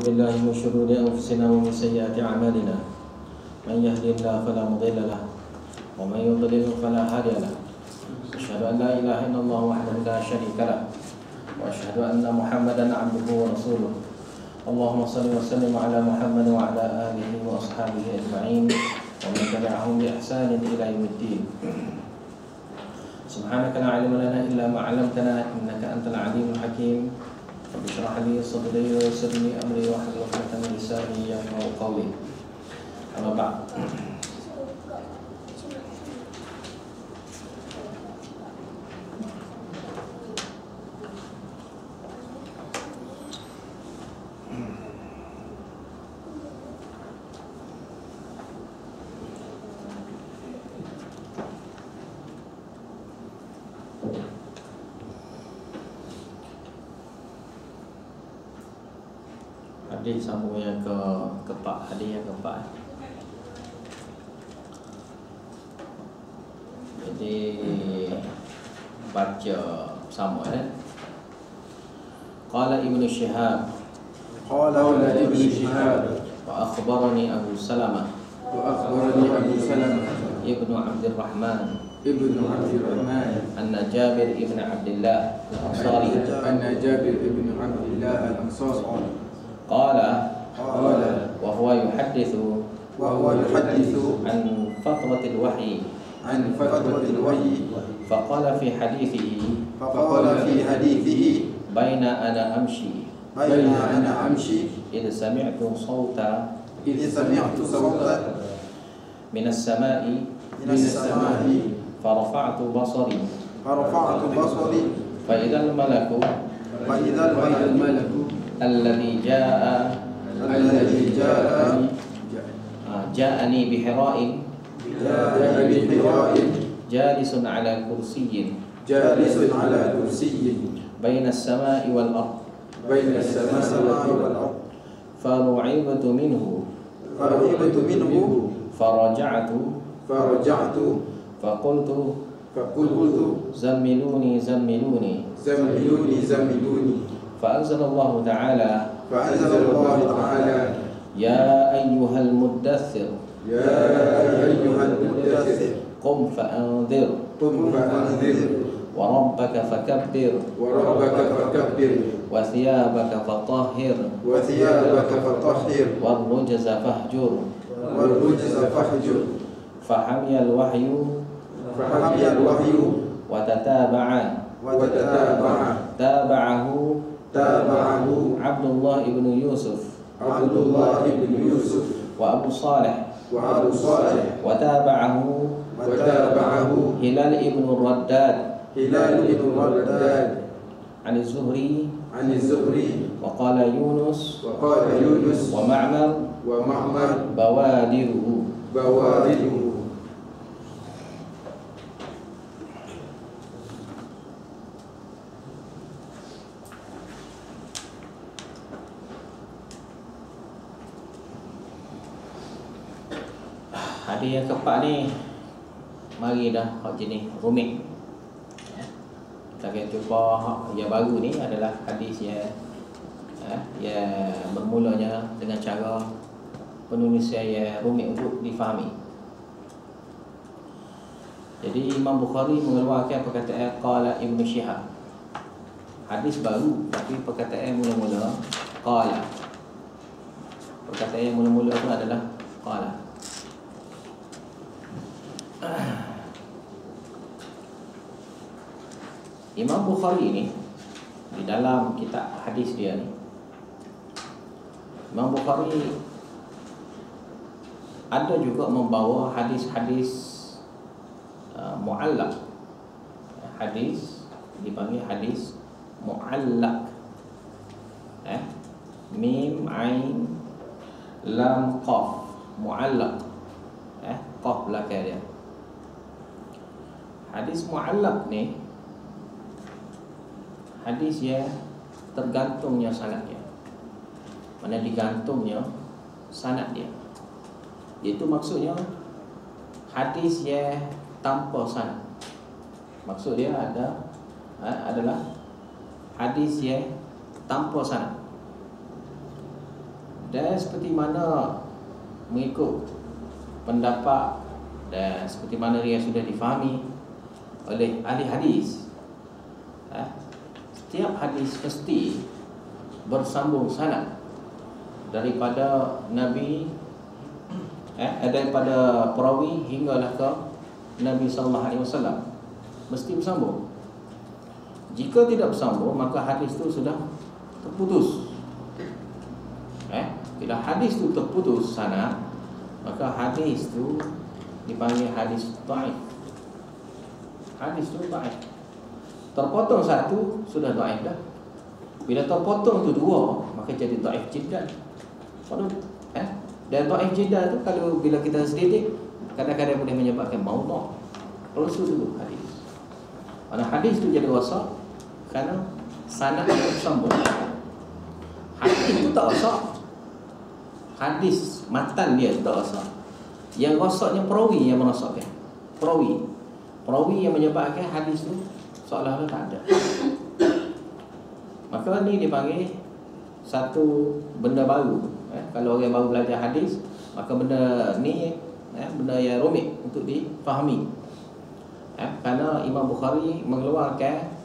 بالله من شرور أنفسنا ومن سيئات أعمالنا من يهدي الله فلا مضل له ومن يضلل فلا هادي له أشهد أن لا إله إلا الله وحده لا شريك له وأشهد أن محمدا عبده ورسوله اللهم صل وسلم على محمد وعلى آله وأصحابه أجمعين ومن تبعهم بإحسان إلى يوم الدين سبحانك لا علم لنا إلا ما علمتنا إنك أنت العليم الحكيم رب اشرح لي صدري ويسر لي أمري واحلل عقدة من لساني يفقهوا قولي أما بعد. Hadis sambung yang keempat, hadis yang keempat. Jadi baca sama kan. Qala Ibnu Syihab. Qala Ibnu Syihab. Wa akhbarani Abu Salamah. Ibnu Abdurrahman. Anna Jabir ibn Abdullah al-Ansari. Qala wa huwa yuhaddithu an fatratil wahyi faqala fi hadithihi baina ana amshi idh sami'tu sawta min as-sama'i farafa'tu basari fa idhal malaku alladhi ja'ani bihira'in jalisun ala kursiyyin baina as-sama'i wal ard faru'ibtu minhu faraja'tu faqultu zammiluni فأنزل الله تعالى يا أيها المدثر قم فأنذر وربك فكبر وثيابك فطهر والرجز فاهجر فحمي الوحي تابعه عبد الله بن يوسف وأبو صالح وتابعه هلال بن الرداد عن الزهري وقال يونس ومعمر بوادره. Hadis yang keempat ni mari dah hak jenis rumit. Kita akan cuba hak yang baru ni adalah hadis yang bermulanya dengan cara penulisan yang rumit untuk difahami. Jadi Imam Bukhari mengeluarkan perkataan qala Ibnu Syihab. Hadis baru tapi perkataan mula-mula qala. Perkataan yang mula-mula itu adalah qala. Imam Bukhari ni di dalam kitab hadis dia ni, Imam Bukhari ada juga membawa hadis-hadis mu'allaq. Hadis dipanggil hadis mu'allaq. Mim ain lam qaf mu'allaq. Qaf belakang dia. Hadis mu'allaq ni hadis yang tergantungnya sanad dia. Mana digantungnya sanad dia. Itu maksudnya hadis yang tanpa sanad. Maksud dia adalah hadis yang tanpa sanad. Dan seperti mana mengikut pendapat dan seperti mana yang sudah difahami oleh ahli hadis, setiap hadis mesti bersambung sanad daripada Nabi, daripada perawi hinggalah ke Nabi SAW, mesti bersambung. Jika tidak bersambung, maka hadis itu sudah terputus. Bila hadis itu terputus sanad, maka hadis itu dipanggil hadis dhaif. Hadis itu dhaif. Terpotong satu sudah dhaif dah. Bila terpotong tu dua, maka jadi dhaif jiddan. Dan dhaif jiddan tu kalau bila kita selidik, kadang-kadang boleh menyebabkan maudhu'. Rasul dulu hadis. Mana hadis tu jadi rosak kerana sanad bersambung. Hadis itu tak rosak. Hadis matan dia tak rosak. Yang rosaknya perawi yang merosakkan. Perawi yang menyebabkan hadis tu seolah-olah tak ada. Maka ni dipanggil satu benda baru. Kalau orang baru belajar hadis, maka benda ni benda yang rumit untuk difahami. Kerana Imam Bukhari mengeluarkan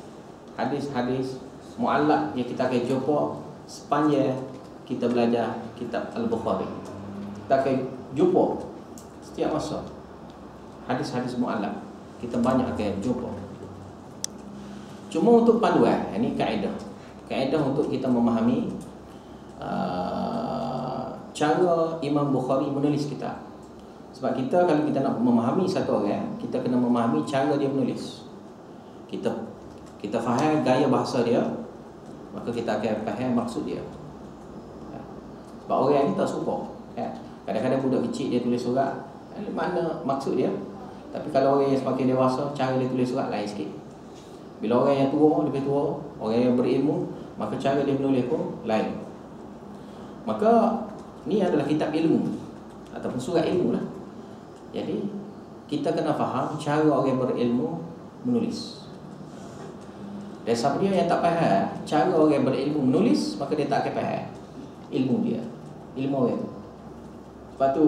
hadis-hadis mu'allaq yang kita akan jumpa sepanjang kita belajar kitab Al-Bukhari. Kita akan jumpa setiap masa hadis-hadis mu'allaq, kita banyak akan jumpa. Cuma untuk panduan, ini kaedah untuk kita memahami cara Imam Bukhari menulis kitab. Sebab kita kalau kita nak memahami satu orang, kita kena memahami cara dia menulis. Kita faham gaya bahasa dia, maka kita akan faham maksud dia. Sebab orang ni tak suka. Kadang-kadang budak kecil dia tulis surat, mana maksud dia. Tapi kalau orang yang semakin dewasa, cara dia tulis surat lain sikit. Bila orang yang tua, lebih tua, orang yang berilmu, maka cara dia menulis pun lain. Maka ni adalah kitab ilmu ataupun surat ilmu lah. Jadi kita kena faham cara orang berilmu menulis. Dan siapa dia yang tak faham cara orang berilmu menulis, maka dia tak akan faham ilmu dia, ilmu orang tu. Sebab tu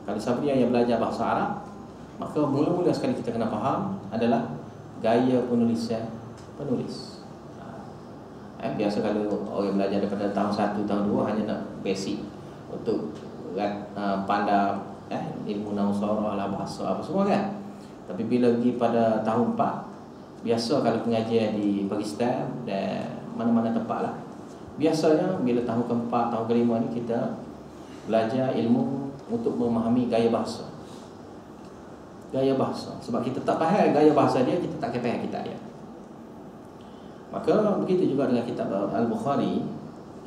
kalau siapa dia yang belajar bahasa Arab, maka mula-mula sekali kita kena faham adalah gaya penulisan penulis. Biasa kalau orang belajar daripada tahun 1, tahun 2 hanya nak basic untuk pandai ilmu nausarah lah, bahasa apa semua kan. Tapi bila pergi pada tahun 4, biasa kalau pengajian di Pakistan dan mana-mana tempat lah, biasanya bila tahun ke-4, tahun ke-5 ni kita belajar ilmu untuk memahami gaya bahasa. Gaya bahasa. Sebab kita tak faham gaya bahasa dia, kita tak faham kitab dia. Maka begitu juga dengan kitab Al-Bukhari.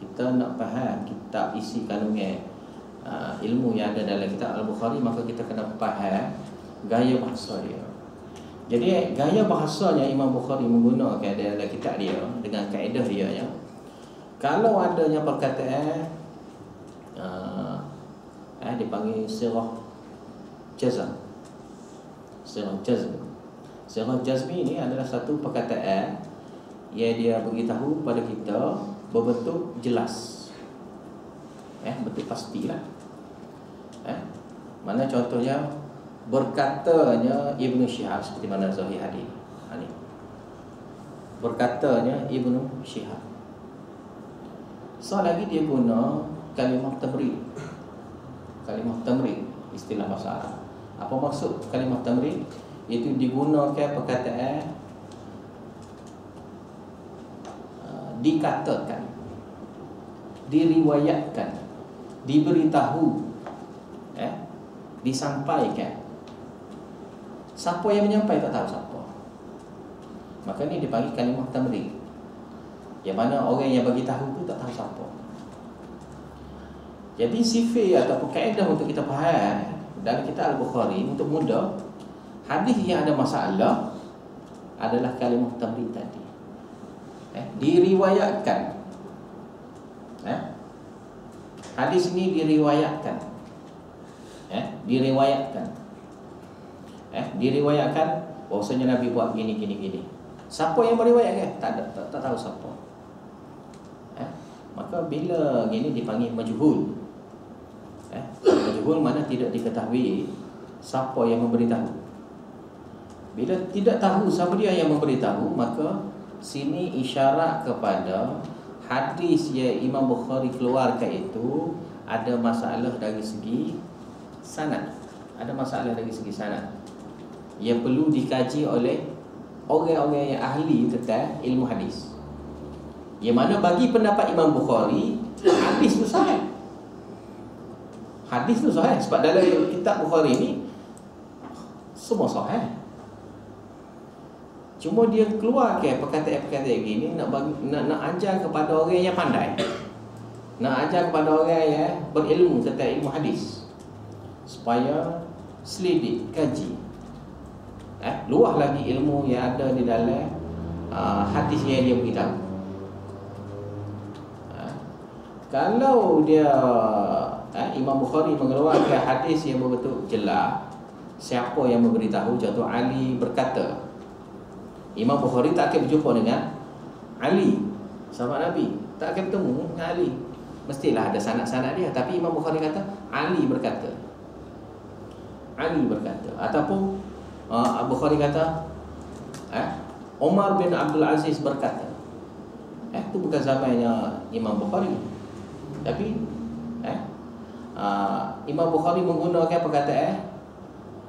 Kita nak faham kitab isi kandungan ilmu yang ada dalam kitab Al-Bukhari, maka kita kena faham gaya bahasa dia. Jadi gaya bahasanya Imam Bukhari menggunakan dalam kitab dia dengan kaedah dia ya. Kalau adanya perkataan dipanggil sirah jazm. Sirah jazm. Sirah jazmi ini adalah satu perkataan yang dia beritahu pada kita berbentuk jelas. Betul pastilah. Mana contohnya berkatanya Ibnu Syihab, seperti mana Sahih hadis. Ini berkatanya Ibnu Syihab. Lagi dia guna kalimah tamrid. Kalimah tamrid istilah bahasa Arab. Apa maksud kalimah tamrid? Itu digunakan perkataan dikatakan, diriwayatkan, diberitahu, disampaikan. Siapa yang menyampaikan tak tahu siapa. Maka ni dipanggil kalimah tamrid. Yang mana orang yang bagi tahu tu tak tahu siapa. Jadi sifat ataupun kaedah untuk kita faham dalam kitab Al-Bukhari untuk mudah, hadis yang ada masalah adalah kalimah tamrid tadi. Diriwayatkan. Hadis ini diriwayatkan. Diriwayatkan. Diriwayatkan bahwasanya Nabi buat gini. Siapa yang meriwayatkan? Tak tahu siapa. Maka bila gini dipanggil majhul. Majhul mana tidak diketahui siapa yang memberitahu. Bila tidak tahu siapa dia yang memberitahu, maka sini isyarat kepada hadis yang Imam Bukhari keluarkan itu ada masalah dari segi sanad. Ada masalah dari segi sanad yang perlu dikaji oleh orang-orang yang ahli tentang ilmu hadis. Yang mana bagi pendapat Imam Bukhari, hadis itu sahih. Hadis itu sahih sebab dalam kitab Bukhari ni semua sahih. Cuma dia keluarkan perkataan-perkataan gini nak ajar kepada orang yang pandai. Nak ajar kepada orang yang berilmu tentang ilmu hadis, supaya selidik, kaji, luah lagi ilmu yang ada di dalam hadis yang dia beritahu. Kalau dia Imam Bukhari mengeluarkan hadis yang betul jelas siapa yang memberitahu, contoh Ali berkata, Imam Bukhari tak akan berjumpa dengan Ali sahabat Nabi, tak akan bertemu dengan Ali. Mestilah ada sanad-sanad dia, tapi Imam Bukhari kata Ali berkata, Ali berkata. Ataupun Bukhari kata Umar bin Abdul Aziz berkata. Itu bukan zamannya Imam Bukhari, tapi Imam Bukhari menggunakan perkataan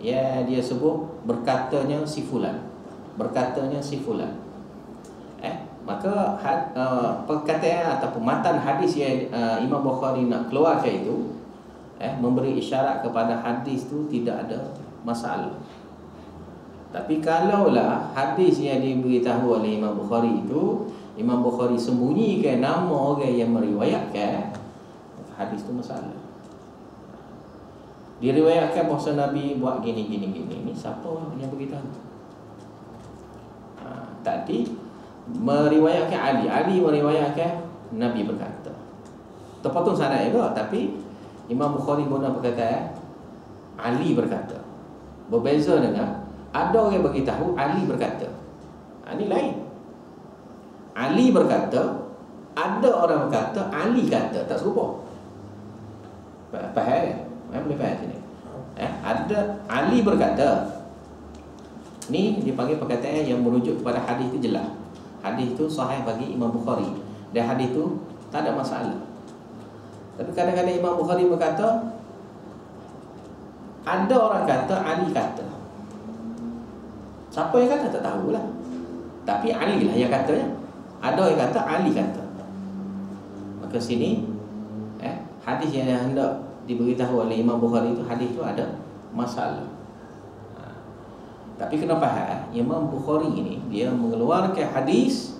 ya dia sebut berkatanya si fulan, berkatanya si fulan. Maka perkataan ataupun matan hadis yang Imam Bukhari nak keluarkan itu memberi isyarat kepada hadis itu tidak ada masalah. Tapi kalaulah hadis yang diberitahu oleh Imam Bukhari itu Imam Bukhari sembunyikan nama orang yang meriwayatkan, hadis itu masalah. Diriwayatkan bahawa Nabi buat gini. Ini siapa yang beritahu? Tadi meriwayatkan Ali meriwayatkan Nabi berkata. Terpotong sanad juga, tapi Imam Bukhari guna perkataan Ali berkata. Berbeza dengan ada orang beritahu Ali berkata. Ini lain. Ali berkata, ada orang berkata Ali kata, tak serupa. Faham? Boleh faham sini? Ada Ali berkata. Ni dipanggil perkataan yang merujuk kepada hadis itu jelas. Hadis itu sahih bagi Imam Bukhari dan hadis itu tak ada masalah. Tapi kadang-kadang Imam Bukhari berkata ada orang kata Ali kata. Siapa yang kata tak tahulah. Tapi Ali lah yang katanya. Ada yang kata Ali kata. Maka sini hadis yang hendak diberitahu oleh Imam Bukhari itu hadis itu ada masalah. Tapi kena faham, Imam Bukhari ini dia mengeluarkan hadis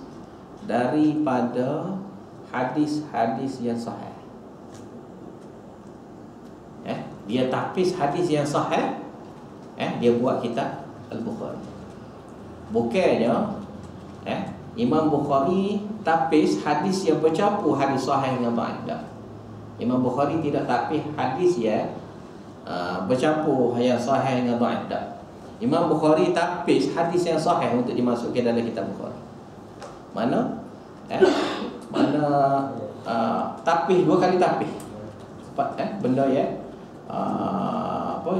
daripada hadis-hadis yang sahih. Dia tapis hadis yang sahih, dia buat kitab Al-Bukhari. Bukannya Imam Bukhari tapis hadis yang bercampur hadis sahih dengan dhaif. Imam Bukhari tidak tapis hadis yang bercampur yang sahih dengan dhaif. Imam Bukhari tapis hadis yang sahih untuk dimasukkan dalam kitab Bukhari. Mana tapis dua kali tapis. Benda yang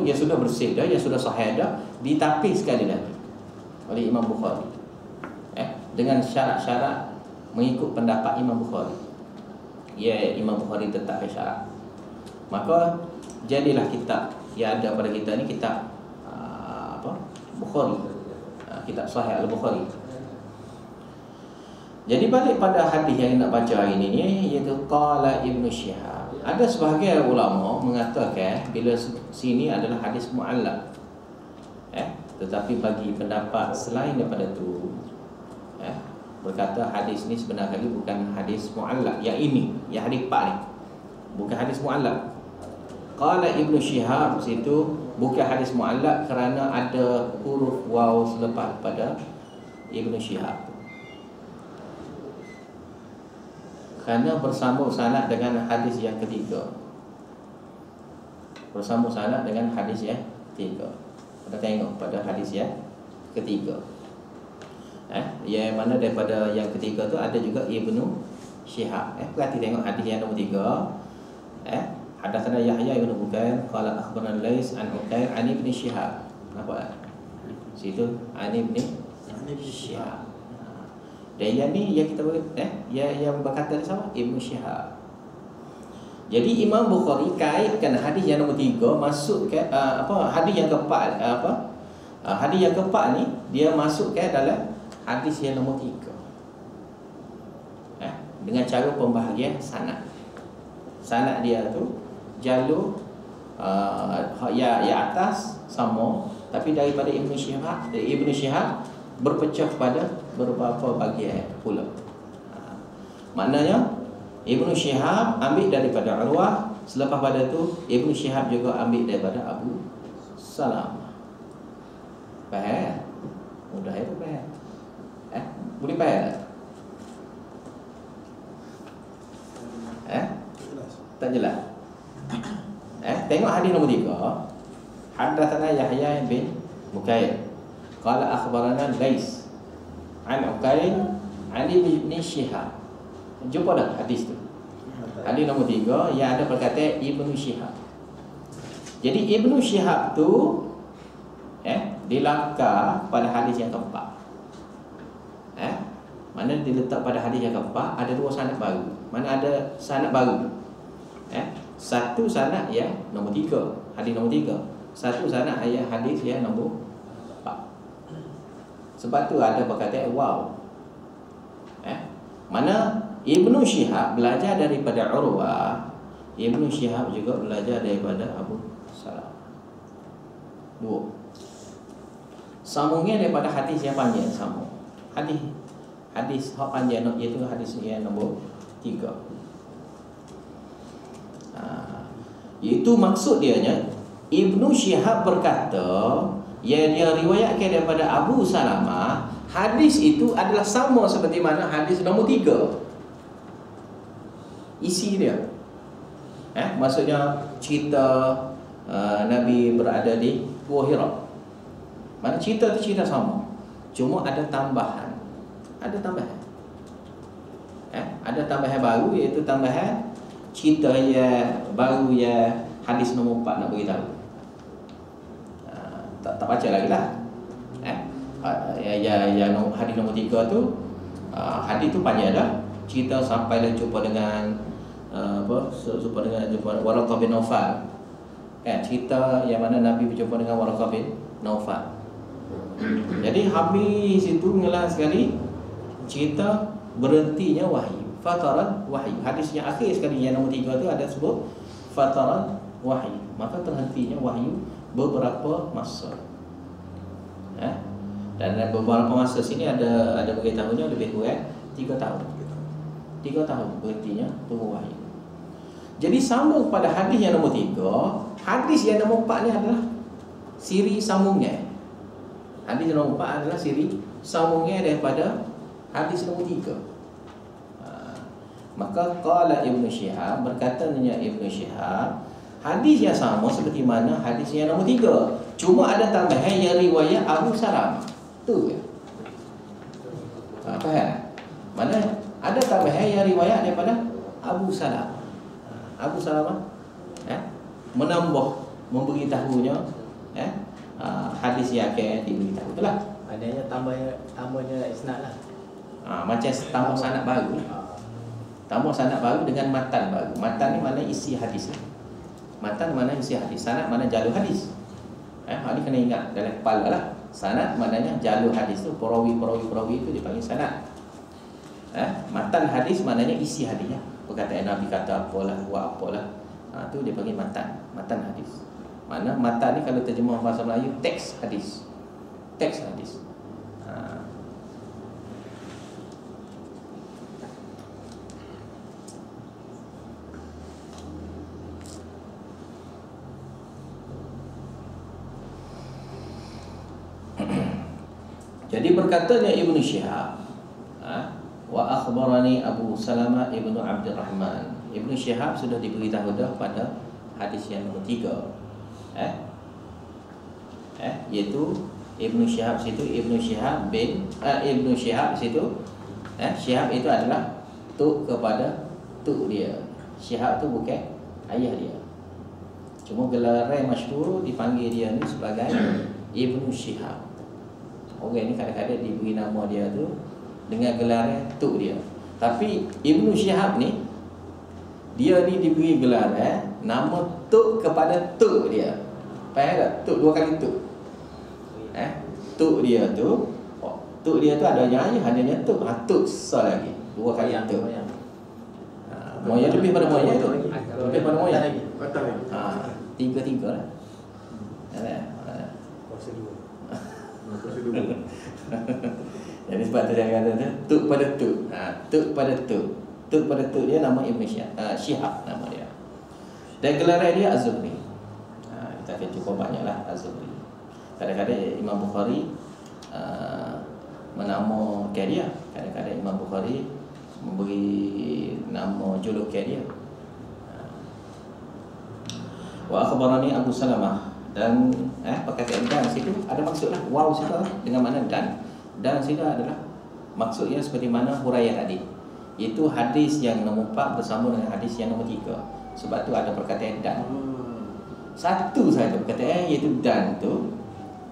yang sudah bersih dah, yang sudah sahih dah, ditapis sekali lagi oleh Imam Bukhari. Dengan syarat-syarat mengikut pendapat Imam Bukhari. Imam Bukhari tetap syarat. Maka jadilah kitab yang ada pada kita ni kitab Bukhari, kitab Sahih Al-Bukhari. Jadi balik pada hadis yang nak baca hari ini iaitu qala Ibnu Syihab. Ada sebahagian ulama mengatakan bila sini adalah hadis mu'allaq. Tetapi bagi pendapat selain daripada itu berkata hadis ni sebenarnya bukan hadis mu'allaq. Yang ini, yang hadis 4 ni bukan hadis mu'allaq. Qala Ibnu Syihab situ bukan hadis mu'allaq kerana ada huruf waw selepas pada Ibnu Syihab. Kerana bersambung sanad dengan hadis yang ketiga. Bersambung sanad dengan hadis yang ketiga. Kita tengok pada hadis yang ketiga. Yang mana daripada yang ketiga tu ada juga Ibnu Syihab. Perhati tengok hadis yang nombor 3. Hadatsana Yahya ibn Bukair qala akhbarana Lais an Uqail an Ibn Shihab. Apa? Situ an Ibn Shihab. Dan yang ni yang kita yang berkata sama Ibn Shihab. Jadi Imam Bukhari kaitkan hadis yang nombor 3 masuk ke hadis yang keempat hadis yang keempat ni dia masuk ke dalam hadis yang nombor 3. Dengan cara pembahagian sanad. Sanad dia tu jalur ya atas sama, tapi daripada Ibn Shihab berpecah pada beberapa bahagian pula. Maknanya Ibn Shihab ambil daripada Urwah, selepas pada tu Ibn Shihab juga ambil daripada Abu Salamah. Faham? Mudah itu faham. Boleh faham tak? Tak jelas. Tengok hadis nombor 3. Hadatsana Yahya bin Bukair qala akhbarana Lais an Uqail an Ibn Shihab. Jumpa dah hadis tu. Hadis nombor 3 yang ada perkataan Ibn Shihab. Jadi Ibn Shihab tu dilangkah pada hadis yang keempat. Mana diletak pada hadis yang keempat ada 2 sanad baru. Mana ada sanad baru. Satu sanad yang nombor 3, hadis nombor 3. Satu sanad ayat hadis yang nombor 4. Sebab tu ada perkataan wow. Mana Ibn Shihab belajar daripada Urwah, Ibn Shihab juga belajar daripada Abu Salamah. 2. Sambungnya daripada hadis yang panjang sambung. Hadis hak panjang iaitu hadis yang nombor 3. Itu maksud dia nya Ibn Shihab berkata yang dia riwayatkan daripada Abu Salamah, hadis itu adalah sama seperti mana hadis nombor 3. Isi dia maksudnya cerita Nabi berada di Gua Hira. Mana cerita tu cerita sama, cuma ada tambahan. Ada tambahan baru, iaitu tambahan cerita yang baru yang hadis nombor 4 nak beritahu. Tak baca lagi lah. Yang hadis nombor 3 tu hadis tu panjang dah. Cerita sampai dah jumpa dengan jumpa Waraqah bin Naufal. Cerita yang mana Nabi berjumpa dengan Waraqah bin Naufal. Jadi habis itu ngelas sekali cerita berhentinya wahyu. Fataran wahyu. Hadis yang akhir sekali yang nombor 3 tu ada sebut fataran wahyu. Maka terhentinya wahyu beberapa masa. Dan beberapa masa sini ada beritahunya lebih kurang 3 tahun. 3 tahun berhentinya turun wahyu. Jadi sambung pada hadis yang nombor 3. Hadis yang nombor 4 ni adalah siri sambungnya. Hadis yang nombor 4 adalah siri sambungnya daripada hadis nombor 3. Maka qala Ibn Shihab, berkatanya Ibn Shihab, hadis yang sama seperti mana hadis yang nombor 3, cuma ada tambahan yang riwayat Abu Salamah. Tu ya. Faham? Mana ada tambahan yang riwayat daripada Abu Salamah. Abu Salamah menambah memberitahunya hadis yang akan diberitahu. Itulah. Adanya tambahnya isnad lah. Macam tambah sanad baru. Tambah sanad baru dengan matan baru. Matan ni mana isi hadis. Matan mana isi hadis. Sanad mana jalur hadis. Hal ni kena ingat dalam kepala lah. Sanad maknanya jalur hadis tu, perawi itu dipanggil sanad. Matan hadis maknanya isi hadisnya. Perkataan Nabi kata apalah, buat apalah. Tu dia panggil matan hadis. Mana matan ni kalau terjemah bahasa Melayu teks hadis. Teks hadis. Jadi berkatanya Ibn Shihab, wa akhbarani Abu Salamah ibnu Abdurrahman. Ibn Shihab sudah diberitahu dah pada hadis yang nombor 3. Iaitu Ibn Shihab situ, Ibn Shihab situ. Shihab itu adalah tuk kepada tuk dia. Shihab tu bukan ayah dia. Cuma gelar masyhur dipanggil dia ni sebagai Ibnu Syihab. Orang ni kadang-kadang diberi nama dia tu dengan gelar tok dia. Tapi Ibnu Syihab ni dia ni diberi gelar nama tok kepada tok dia. Faham tak? Tok dua kali tok. Tok dia tu, tok dia tu adanya hanya tok, tok besar lagi. Dua kali tok. Moyang lebih pada moyang tu. Lebih pada moyang lagi. Tiga lah. Jadi sebab tu saya kata tu tuk pada tuk. Tuk pada tuk. Tuk pada tuk dia nama Ibn Syihab nama dia. Dan gelaran dia Az-Zuhri. Kita akan cukup banyaklah Az-Zuhri. Kadang-kadang Imam Bukhari menama dia. Kadang-kadang Imam Bukhari memberi nama julukan dia. Wa akhbarani Abu Salamah, dan perkataan dan situ ada maksudlah waw situ dengan makna dan situ adalah maksudnya seperti mana huraian tadi, iaitu hadis yang nombor 4 bersama dengan hadis yang nombor 3. Sebab tu ada perkataan dan. Satu saja perkataan iaitu dan tu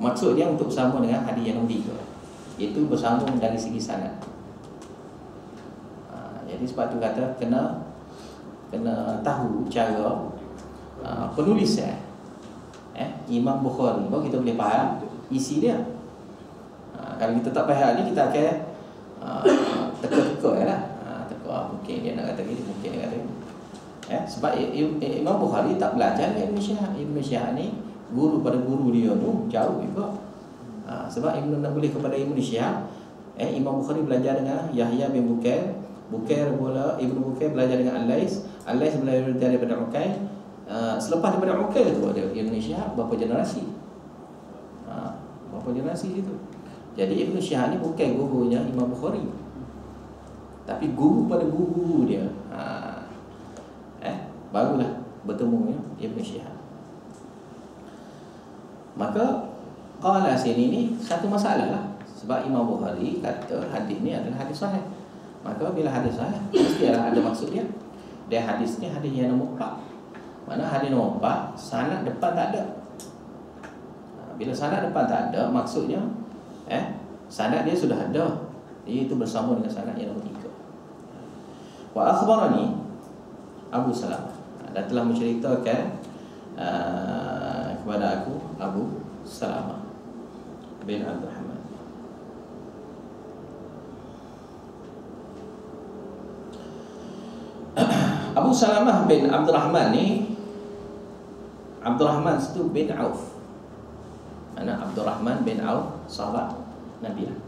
maksud dia untuk bersama dengan hadis yang nombor 3, iaitu bersambung dari segi sanad. Jadi sebab tu kata kena tahu cara penulisan Imam Bukhari baru kita boleh faham isi dia. Kalau kita tak faham ni kita akan teka-teka lah. Teka mungkin dia nak kata gini, mungkin dia kata gini. Sebab Imam Bukhari tak belajar dengan Ibn Syihab. Ibn Syihab ni guru pada guru dia tu jauh juga. Sebab Ibn nak boleh kepada Ibn Syihab, Imam Bukhari belajar dengan Yahya bin Bukair. Bukair pula Ibn Bukair belajar dengan Al-Lais. Al-Lais belajar daripada Uqail. Selepas daripada Uqail tu ada Ibn Syihab, berapa generasi? Berapa generasi situ. Jadi Ibn Syihab ni bukan gurunya Imam Bukhari, tapi guru pada guru dia. Barulah bertemu Ibn Syihab. Maka qala sini ni satu masalah lah. Sebab Imam Bukhari kata hadis ni adalah hadis sahih. Maka bila hadis sahih mestilah ada maksud dia. Dan hadis ni hadis yang nombor 4. Mana hadis nombor 4 sanad depan tak ada. Bila sanad depan tak ada, maksudnya sanad dia sudah ada, iaitu bersama dengan sanad yang nombor 3. Wa akhbarani Abu Salamah, dan telah menceritakan kepada aku Abu Salamah bin Abdul Rahman. Abu Salamah bin Abdul Rahman ni, Abdul Rahman itu bin Auf. Mana Abdul Rahman bin Auf sahabat Nabi lah.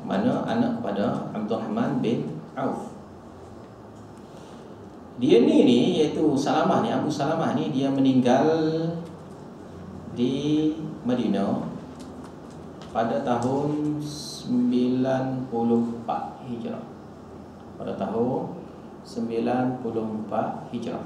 Mana anak kepada Abdul Rahman bin Auf. Dia ni iaitu Salamah ni, Abu Salamah ni dia meninggal di Madinah pada tahun 94 Hijrah. Pada tahun 94 Hijrah.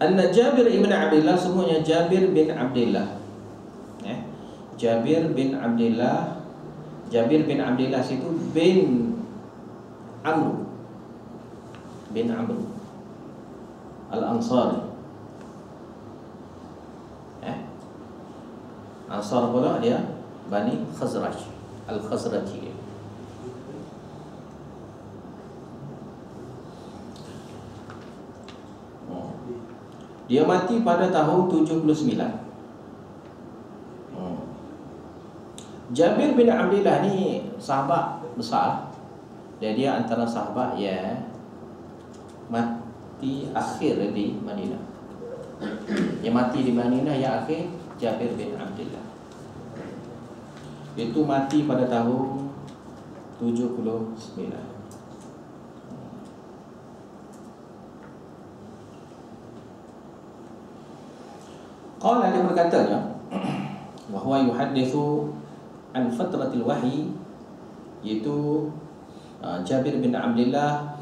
Anna Jabir ibn Abdullah, semuanya Jabir bin Abdullah. Jabir bin Abdullah. Jabir bin Abdullah itu bin Amr bin Amr Al-Ansari. Ansar pula dia Bani Khazraj, Al-Khazraji. Dia mati pada tahun 79. Jabir bin Abdullah ni sahabat besar, dan dia antara sahabat yang mati akhir di Madinah. Yang mati di Madinah yang akhir Jabir bin Abdullah. Itu mati pada tahun 79. Qala, dia berkatanya, wa huwa yuhaddithu an fatratil wahyi, iaitu Jabir bin Abdullah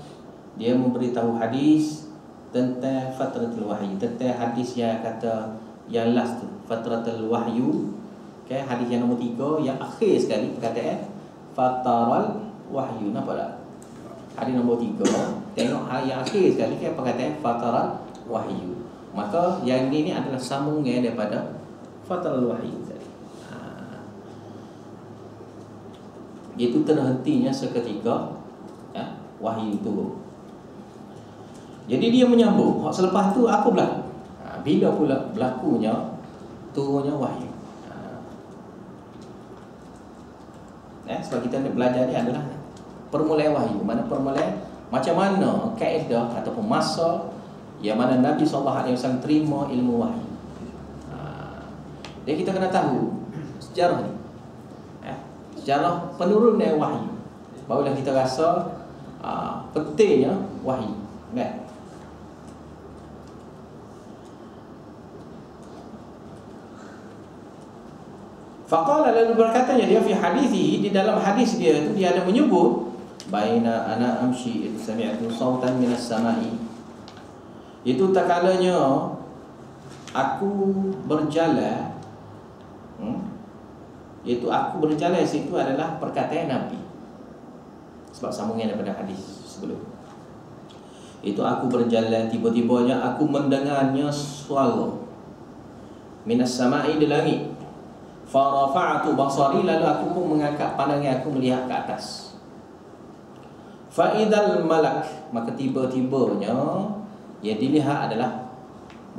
dia memberitahu hadis tentang fatratul wahyu, tentang hadis yang kata yang last tu, fatratul wahyu. Okay, hadis yang nombor 3 yang akhir sekali perkataan fataral wahyu. Nampak tak? Hadis nombor 3, tengok yang akhir sekali kan perkataan fataral wahyu. Maka yang ini adalah sambungan daripada fataral wahyu tadi. Itu terhentinya seketika wahyu turun. Jadi dia menyambung. Selepas tu apa berlaku? Bila pula berlakunya turunnya wahyu? Sebab kita nak belajar ni adalah permulaan wahyu. Mana permulaan, macam mana kaedah ataupun masa yang mana Nabi SAW terima ilmu wahyu. Jadi kita kena tahu sejarah ni, sejarah penurunan wahyu. Barulah kita rasa pentingnya wahyu, kan? Faqala, lalu berkatanya dia fi hadithihi, di dalam hadis dia itu dia ada menyebut baina ana amshi sami'tu sautan minas sama'i. Itu tak kalanya aku berjalan, iaitu aku berjalan situ adalah perkataan Nabi. Sebab sambungan daripada hadis sebelum. Itu aku berjalan, tiba-tibanya aku mendengarnya suara minas sama'i, di langit. Farafa'tu basari, lalu aku pun mengangkat pandangan aku melihat ke atas. Fa'idal malak, maka tiba-tibanya yang dilihat adalah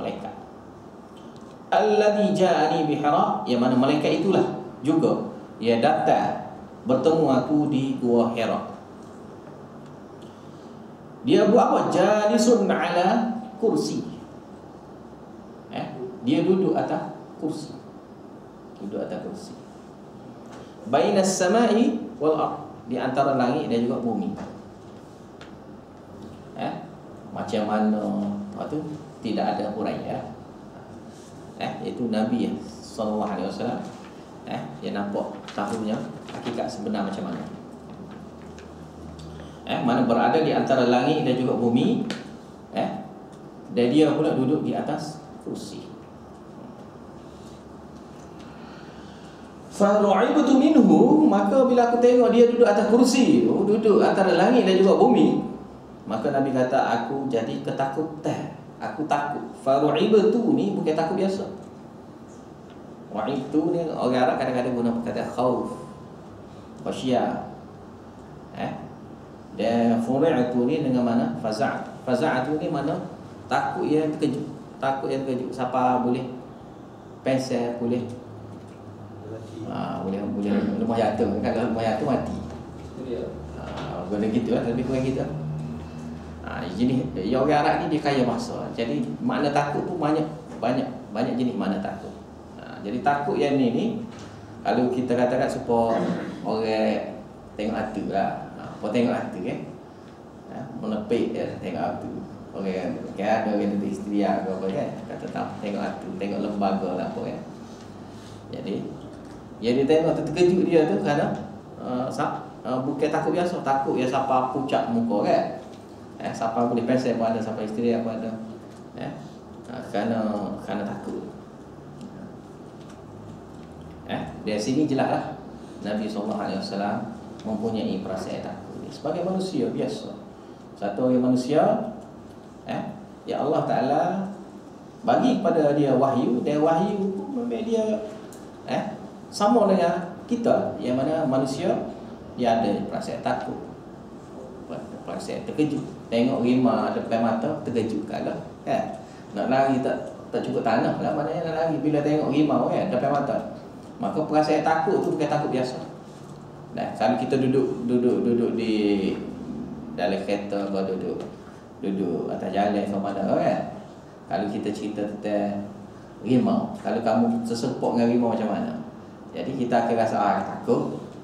malaikat. Alladhi ja'ani bihira, yang mana malaikat itulah juga ia datang bertemu aku di Gua Hira. Dia buat apa? Jalisun ala kursi. Dia duduk atas kursi. Duduk atas kursi. Bainas samai wal ard, di antara langit dan juga bumi. Macam mana tu tidak ada huraian. Iaitu Nabi sallallahu alaihi wasallam dia nampak tahunya hakikat sebenar macam mana. Mana berada di antara langit dan juga bumi, dan dia pula duduk di atas kursi. Faru'ibtu minhu, maka bila aku tengok dia duduk atas kursi, duduk antara langit dan juga bumi, maka Nabi kata aku jadi ketakutan. Aku takut. Faru'ibtu ni bukan takut biasa. Wa'ibtu ni orang Arab kadang-kadang guna perkataan khauf, khasyah. Dan furi'tu ni dengan mana? Faza'. Faza'tu ni mana? Takut yang terkejut. Takut yang terkejut. Siapa boleh pensel, boleh boleh rumah jatuh. Kalau rumah jatuh mati. Boleh gitu lah, lebih kurang gitu. Jenis orang Arab ni dia kaya bahasa. Jadi makna takut tu banyak jenis makna takut. Jadi takut yang ni kalau kita katakan supaya orang tengok hati lah. Apa tengok hati kan? Menepik tengok hati. Orang kan ada orang tu isteri ke apa kan? Kata tak tengok hati, tengok lembaga lah apa kan. Jadi dia tengok terkejut dia tu kerana bukan takut biasa, takut ya siapa pucat muka kan. Siapa boleh pensel pun ada, siapa isteri apa ada. Kerana takut. Dari sini jelaslah Nabi SAW mempunyai perasaan takut. Sebagai manusia biasa, satu orang manusia, ya Allah Ta'ala bagi kepada dia wahyu, dan wahyu pun memang dia sama dengan kita, yang mana manusia dia ada perasaan takut, perasaan terkejut. Tengok rimah depan mata terkejut kalau nak lari tak cukup tanah lah, maknanya nak lari bila tengok rimau depan mata. Maka perasaan takut tu bukan takut biasa. Kalau kita duduk di dalam kereta atau duduk atas jalan sama ada kalau kita cerita tentang rimau, kalau kamu sersepok dengan rimau macam mana, jadi kita akan rasa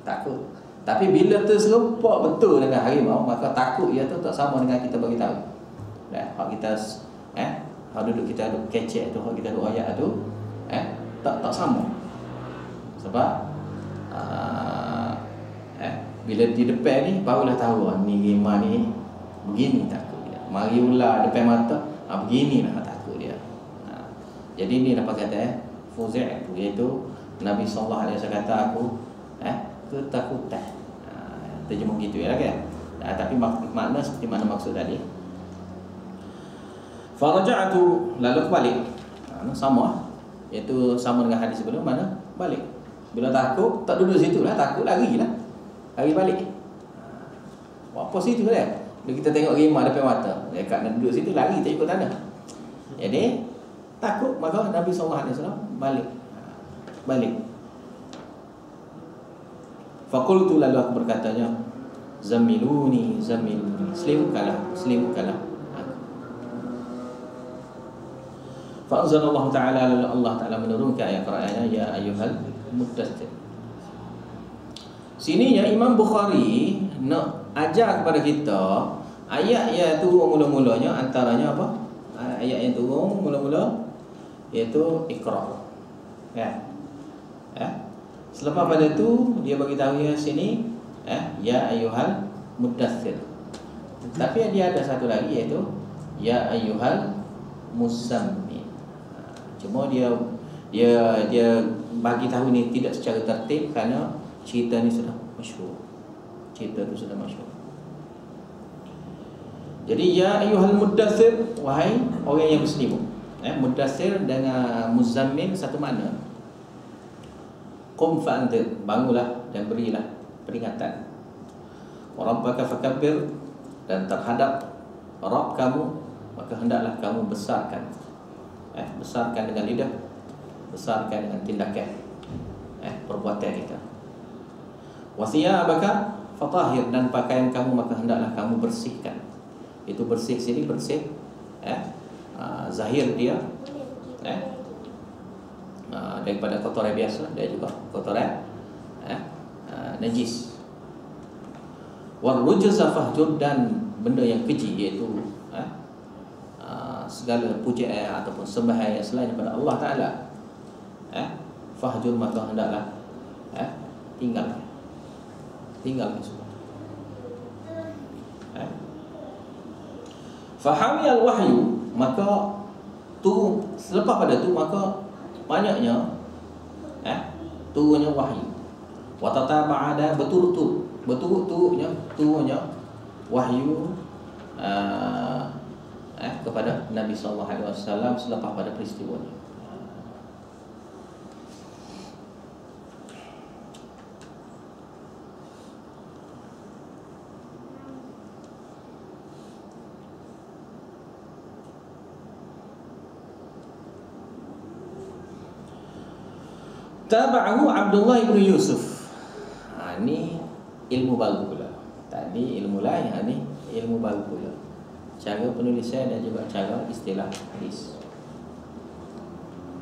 takut. Tapi bila terserempak betul dengan harimau, maka takut ia tu tak sama dengan kita bagi tahu. Hak kita hak duduk kita duduk kecek tu, hak kita duduk ayat tu tak sama. Sebab bila di depan ni barulah tahu ni rimau ni begini takut dia. Mari ular depan mata, beginilah takut dia. Jadi ni dapat kata fuzi'tu, iaitu Nabi sallallahu alaihi wasallam kata aku ketakutan. Terjemah gitu ya kan. Tapi makna seperti mana maksud tadi. Faraja'tu, lalu balik. Sama, iaitu sama dengan hadis sebelum, mana balik. Bila takut tak duduk situ lah, takut lari lah, lari balik. Apa situ dia? Bila kita tengok rimah depan mata, dekat nak duduk situ, lari tak ikut tanah. Jadi takut, maka Nabi SAW balik. Faqultu, lalu aku berkatanya, Zamiluni, selimutkanlah. Fa'anzalallahu ta'ala, lalu Allah Ta'ala menurunkan ayat Qur'annya, ya ayyuhal muddaththir. Sininya Imam Bukhari nak ajar kepada kita ayat yang turun mula-mulanya, antaranya apa? Ayat yang turun mula-mula iaitu Iqra. Selepas pada tu dia bagi tahu ya sini ya ayyuhal muddaththir. Tapi dia ada satu lagi iaitu ya ayyuhal muzammil. Cuma dia bagi tahu ini tidak secara tertib kerana cerita ni sudah masyhur. Cerita tu sudah masyhur. Jadi ya ayyuhal muddaththir, wahai orang yang berselimut. Muddaththir dengan muzammil satu makna. Qum fa'anzir, bangunlah dan berilah peringatan. Wa rabbaka fakabbir, dan terhadap Rabb kamu maka hendaklah kamu besarkan. Besarkan dengan lidah, besarkan dengan tindakan, perbuatan kita. Wa thiyabaka fatahhir, dan pakaian kamu maka hendaklah kamu bersihkan. Itu bersih sini bersih zahir dia daripada kotoran biasa, dia juga kotoran najis. Wal rujza fahjur, dan benda yang keji iaitu segala pujian ataupun sembahyang selain daripada Allah Taala, fahjur, maka hendaklah tinggalkan semua. Fahami al-wahyu, maka turun selepas pada tu maka banyaknya turunnya wahyu. Wa tataba'ada, berturut-turutnya turunnya wahyu kepada Nabi sallallahu alaihi wasallam selepas pada peristiwanya. Taba'ahu Abdullah ibn Yusuf. Ini ilmu baru pula. Tadi ilmu lain, ini ilmu baru pula. Cara penulisan dan juga cara istilah hadis.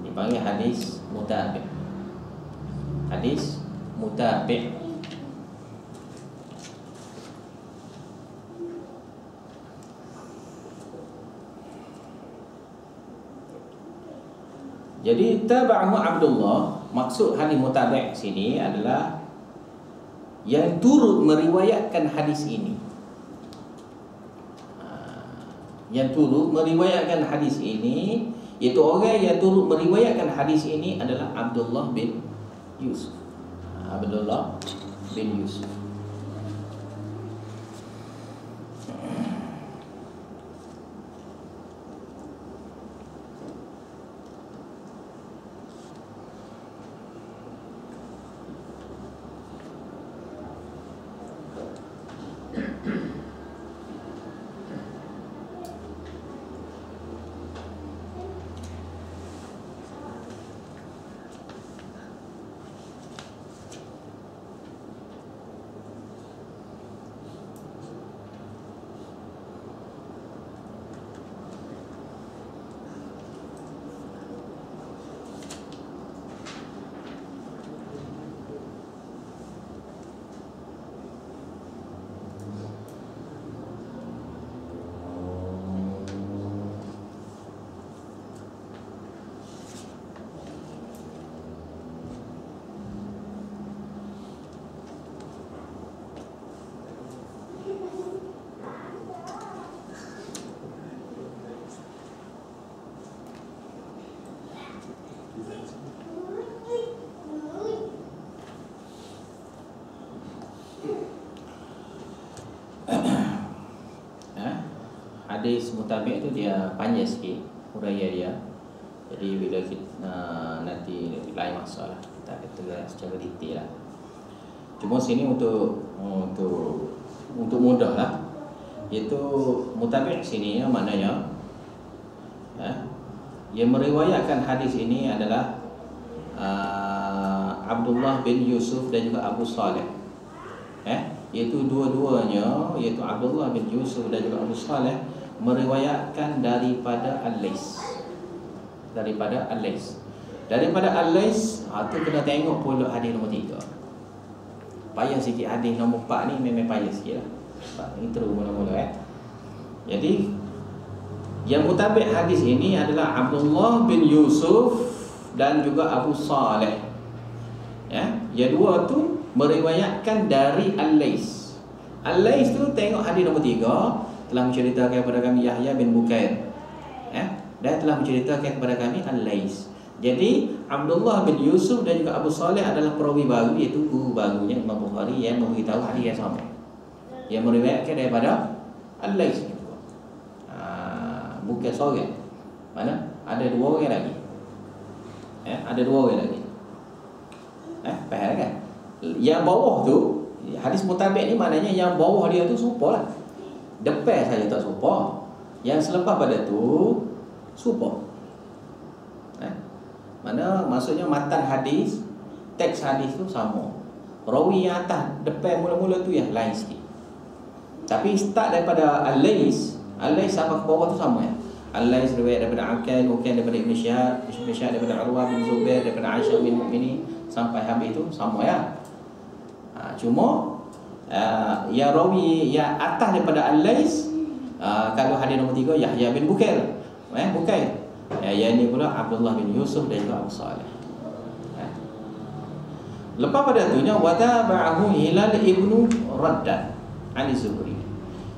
Dipanggil hadis mutabi'. Hadis mutabi'. Jadi taba'ahu Abdullah, maksud hadis mutabi' sini adalah yang turut meriwayatkan hadis ini. Yang turut meriwayatkan hadis ini, iaitu orang yang turut meriwayatkan hadis ini adalah Abdullah bin Yusuf. Abdullah bin Yusuf. hadis mutabi' tu dia panjang sikit huraian dia. Jadi bila kita nanti lain masa lah kita kata secara detail lah. Cuma sini untuk mudah lah, iaitu mutabi' sini maknanya yang meriwayatkan hadis ini adalah Abdullah bin Yusuf dan juga Abu Saleh. Iaitu dua-duanya, iaitu Abdullah bin Yusuf dan juga Abu Saleh meriwayatkan daripada Al-Lais. Daripada Al-Lais tu kena tengok pula hadis nombor 3. Payah sikit hadis nombor 4 ni memang payah sikit lah. Ini terus mula-mula Jadi yang mutabi' hadis ini adalah Abdullah bin Yusuf dan juga Abu Saleh. Yang dua tu meriwayatkan dari Al-Lais. Al-Lais tu tengok hadis nombor 3 telah menceritakan kepada kami Yahya bin Bukair. Dan telah menceritakan kepada kami Al-Lais. Jadi Abdullah bin Yusuf dan juga Abu Saleh adalah perawi baru, iaitu guru barunya Imam Bukhari yang memberitahu hadis yang sama, yang meriwayatkan daripada Al-Lais. Bukan seorang. Mana? Ada dua orang lagi. Ada dua orang lagi. Faham kan? Yang bawah tu hadis mutabi' ni maknanya yang bawah dia tu serupa lah. Depan saja tak serupa. Yang selepas pada tu serupa. Mana maksudnya matan hadis, teks hadis tu sama. Rawi yang atas depan mula-mula tu yang lain sikit. Tapi start daripada Al-Lais sampai ke bawah tu sama ya. Al-Lais riwayat daripada Aqil, Uqail daripada Ibn Syihab daripada Urwah bin Zubair daripada Aisyah bin Mu'minin sampai habis tu sama ya. Cuma yang rawi yang atas daripada Al-Lais, kalau hadis nombor 3 Yahya bin Bukair. Bukair. Yang ini pula Abdullah bin Yusuf dan juga Abu Saleh. Lepas pada itunya wataba'ahu Hilal ibnu Raddad an Zuhri.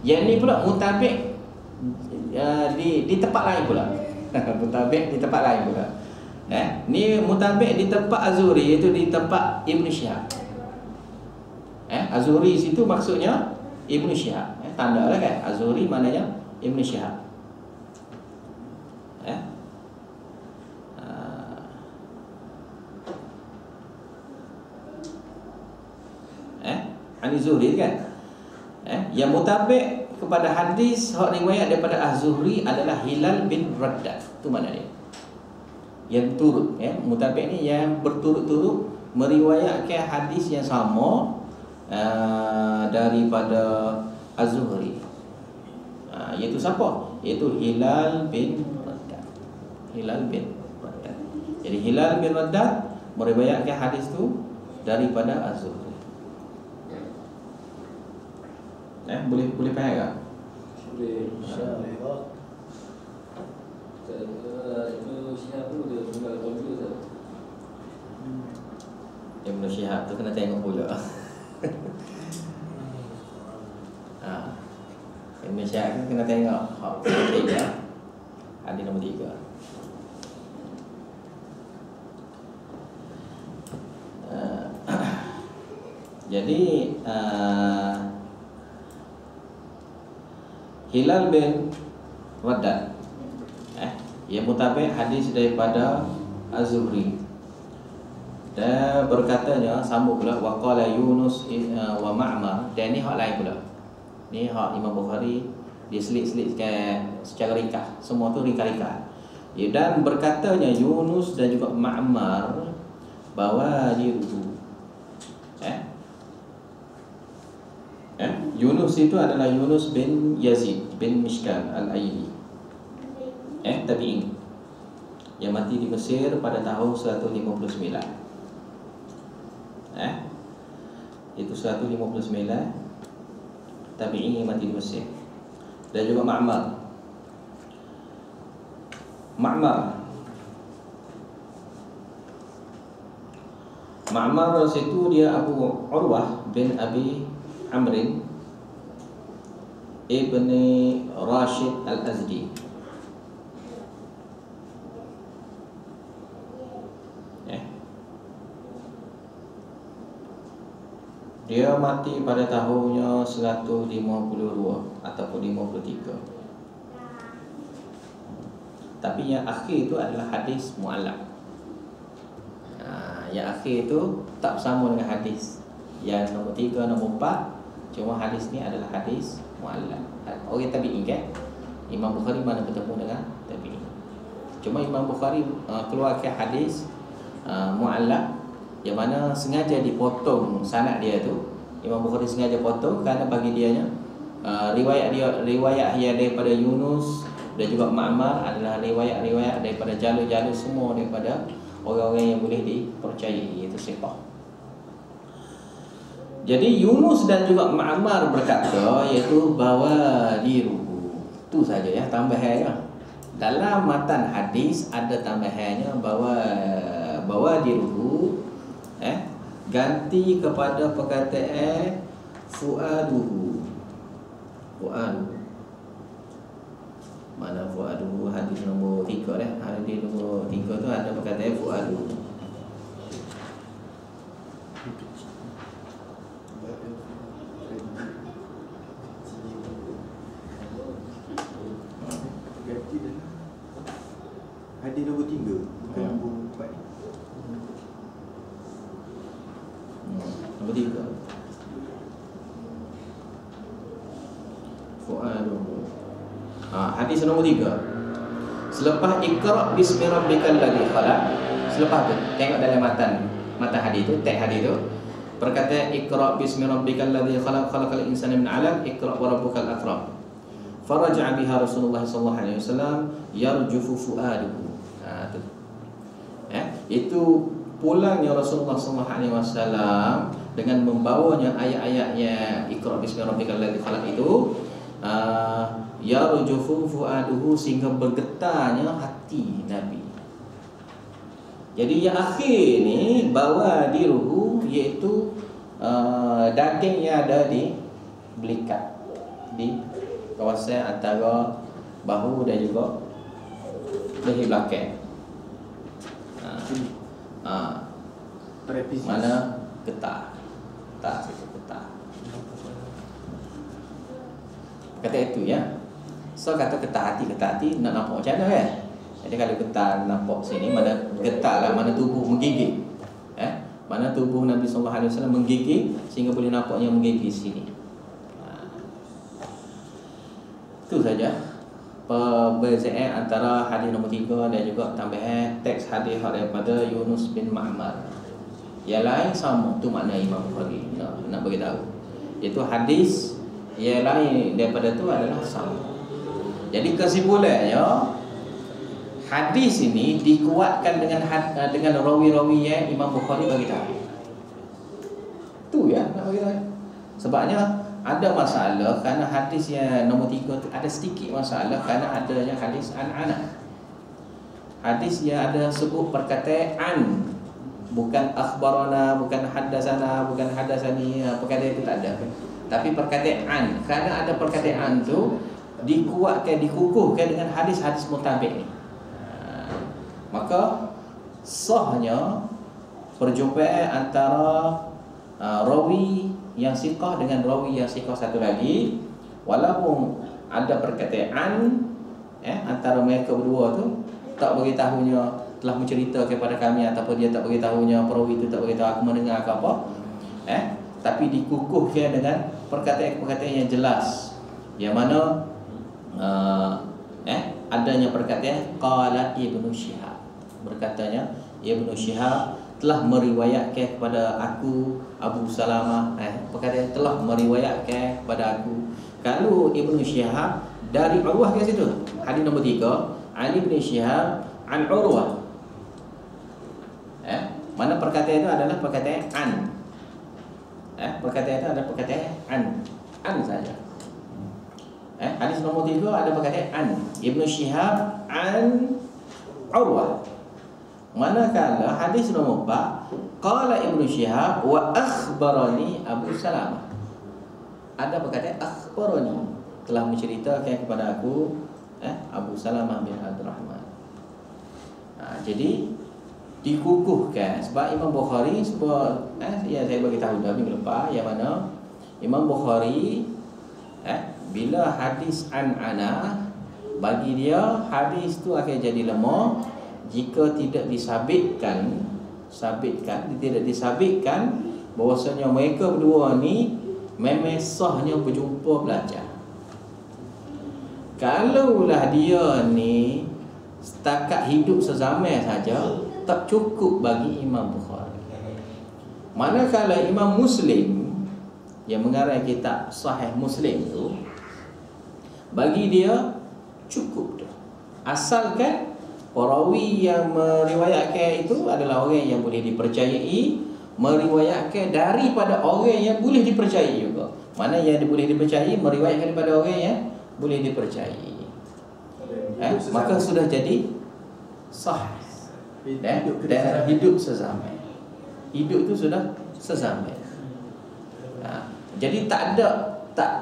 Yang ini pula mutabi' di tempat lain pula. Mutabi' di tempat lain pula. Ni mutabi' di tempat Az-Zuhri, iaitu di tempat Ibn Syihab. Az-Zuhri situ maksudnya Ibn Syihab. Tanda lah kan, Az-Zuhri maknanya Ibn Syihab. Ani Zuhri kan. Yang mutabi' kepada hadis hak riwayat daripada Az-Zuhri adalah Hilal bin Raddad. Itu makna dia. Yang turut mutabi' ni yang berturut-turut meriwayatkan hadis yang sama daripada Az-Zuhri. Iaitu siapa? Iaitu Hilal bin Raddad. Hilal bin Raddad. Jadi Hilal bin Raddad meriwayatkan hadis tu daripada Az-Zuhri. Boleh faham tak? Boleh. InsyaAllah. Itu Syihab tu dia tinggal komputer tak? Ibn Syihab tu kena tengok pula. Ibn Syihab tu kena tengok hak penting ya. Hadis nombor 3. Jadi Hilal bin Raddad yang mutabi' hadis daripada Az-Zuhri. Dan berkatanya sambung pula waqala Yunus wa Ma'mar. Dan ni hak lain pula. Ni hak Imam Bukhari dia selit-selitkan secara ringkas. Semua tu ringkas-ringkas. Dan berkatanya Yunus dan juga Ma'mar bahawa dia rujuk. Yunus itu adalah Yunus bin Yazid bin Mishkan Al-Aili, tabi'in, yang mati di Mesir pada tahun 159. Itu 159 tabi'in yang mati di Mesir. Dan juga Ma'mar situ dia Abu Urwah bin Abi Amrin Ibn Rashid Al-Azdi. Dia mati pada tahunnya 152 ataupun 53. Tapi yang akhir itu adalah hadis mu'allaq. Yang akhir itu tak sama dengan hadis yang nombor 3, nombor 4. Cuma hadis ni adalah hadis mu'allaq. Orang tabi'in kan? Imam Bukhari mana bertemu dengan tabi'in. Cuma Imam Bukhari keluarkan hadis mu'allaq yang mana sengaja dipotong sanad dia tu. Imam Bukhari sengaja potong kerana bagi dianya riwayat yang daripada Yunus dan juga Ma'mar adalah riwayat daripada jalur-jalur semua daripada orang-orang yang boleh dipercayai, iaitu siqah. Jadi Yunus dan juga Ma'mar berkata iaitu bawa diruhu. Tu saja ya tambahannya. Dalam matan hadis ada tambahannya bawa diruhu ganti kepada perkataan fuaduhu. Mana fuaduhu? Hadis nombor 3 dah. Hadis nombor 3 tu ada perkataan fuaduhu. Hadis nombor 3 bukan nombor 4. Nombor 3 fuaduhu. Hadis nombor 3. Selepas Iqra' bismi rabbikal ladzi khalaq, selepas tu tengok dalam matan hadis tu, teks hadis tu, perkataan Iqra' bismi rabbikal ladzi khalaq, khalaqal insana min 'alaq, Iqra' wa rabbukal akram. Faraja'a biha Rasulullah sallallahu alaihi wasallam yarjufu fuaduhu. Tu. Itu pulangnya Rasulullah sallallahu alaihi wasallam dengan membawanya ayat-ayatnya Iqra' bismi rabbikal ladzi khalaq itu, yarjufu fuaduhu, sehingga bergetarnya hati Nabi. Jadi yang akhir ni bawa diruhu, iaitu daging yang ada di belikat, di kawasan antara bahu dan juga leher belakang. Mana getah? Tak situ getah. Kata itu ya. So kata getah hati nak nampak macam mana kan? Jadi kalau getah nampak sini, mana getah lah, mana tubuh menggigit. Mana tubuh Nabi sallallahu alaihi wasallam menggigit sehingga boleh nampaknya menggigit sini. Itu saja perbezaan antara hadis nombor 3 dan juga tambahan teks hadis daripada Yunus bin Ma'mar. Yang lain sama, tu makna Imam Bukhari nak bagi tahu. Itu hadis yang lain daripada tu adalah sama. Jadi kesimpulannya, hadis ini dikuatkan dengan rawi-rawi yang Imam Bukhari bagi tahu. Tu ya nak bagi tahu. Sebabnya ada masalah kerana hadis yang nombor 3 tu ada sedikit masalah kerana adanya hadis an-ana. Hadis yang ada sebut perkataan an, bukan akhbarana, bukan haddatsana, bukan haddatsani, perkataan itu tak ada. Tapi perkataan an, kerana ada perkataan tu dikuatkan, dikukuhkan dengan hadis-hadis mutabi'. Maka sahnya perjumpaan antara rawi yang siqah dengan rawi yang siqah satu lagi, walaupun ada perkataan antara mereka berdua tu tak beritahunya telah mencerita kepada kami, ataupun dia tak beritahunya, perawi itu tak beritahu aku mendengar ke apa, tapi dikukuhkan dengan perkataan-perkataan yang jelas, yang mana adanya perkataan qala Ibnu Syihab, berkatanya Ibnu Syihab telah meriwayatkan kepada aku Abu Salamah, perkataan telah meriwayatkan kepada aku. Kalau Ibnu Syihab dari Urwah ke situ, hadis nombor 3, Ali bin Syihab an Urwah. Mana perkataan itu adalah perkataan an. Perkataan itu adalah perkataan an saja. Hadis nombor 3 ada perkataan an, Ibnu Syihab an Urwah. Manakala hadis nombor 4, qala Ibnu Syihab wa akhbarani Abu Salamah, ada perkataan akhbarani, telah menceritakan kepada aku Abu Salamah bin Abdurrahman. Jadi dikukuhkan sebab Imam Bukhari sebab yang saya bagi tahu dah minggu lepas, yang mana Imam Bukhari bila hadis an-ana bagi dia hadis tu akan jadi lemah jika tidak disabitkan bahwasanya mereka berdua ni memang sahnya berjumpa belajar. Kalaulah dia ni setakat hidup sezaman saja, tak cukup bagi Imam Bukhari. Manakala Imam Muslim yang mengarang kitab Sahih Muslim tu, bagi dia cukup dah. Asalkan perawi yang meriwayatkan itu adalah orang yang boleh dipercayai, meriwayatkan daripada orang yang boleh dipercayai juga. Mana yang boleh dipercayai, meriwayatkan daripada orang yang boleh dipercayai. Maka sudah jadi sahih. Dan hidup sezaman. Hidup tu sudah sezaman. Jadi tak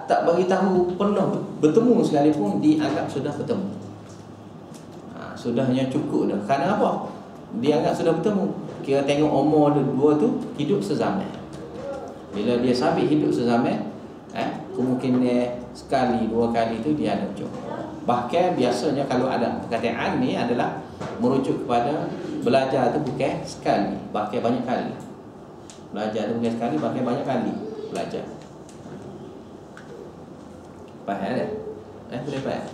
bagi tahu pernah bertemu sekalipun dianggap sudah bertemu. Sudahnya cukup dah. Kerana apa? Dianggap sudah bertemu. Kira tengok umur dua tu hidup sezaman. Bila dia sabit hidup sezaman, kemungkinan sekali dua kali tu dia ada jumpa. Bahkan biasanya kalau ada perkataan ni adalah merujuk kepada belajar tu bukan sekali, bahkan banyak kali. Belajar tu bukan sekali, bahkan banyak kali belajar. Faham tak? Boleh faham?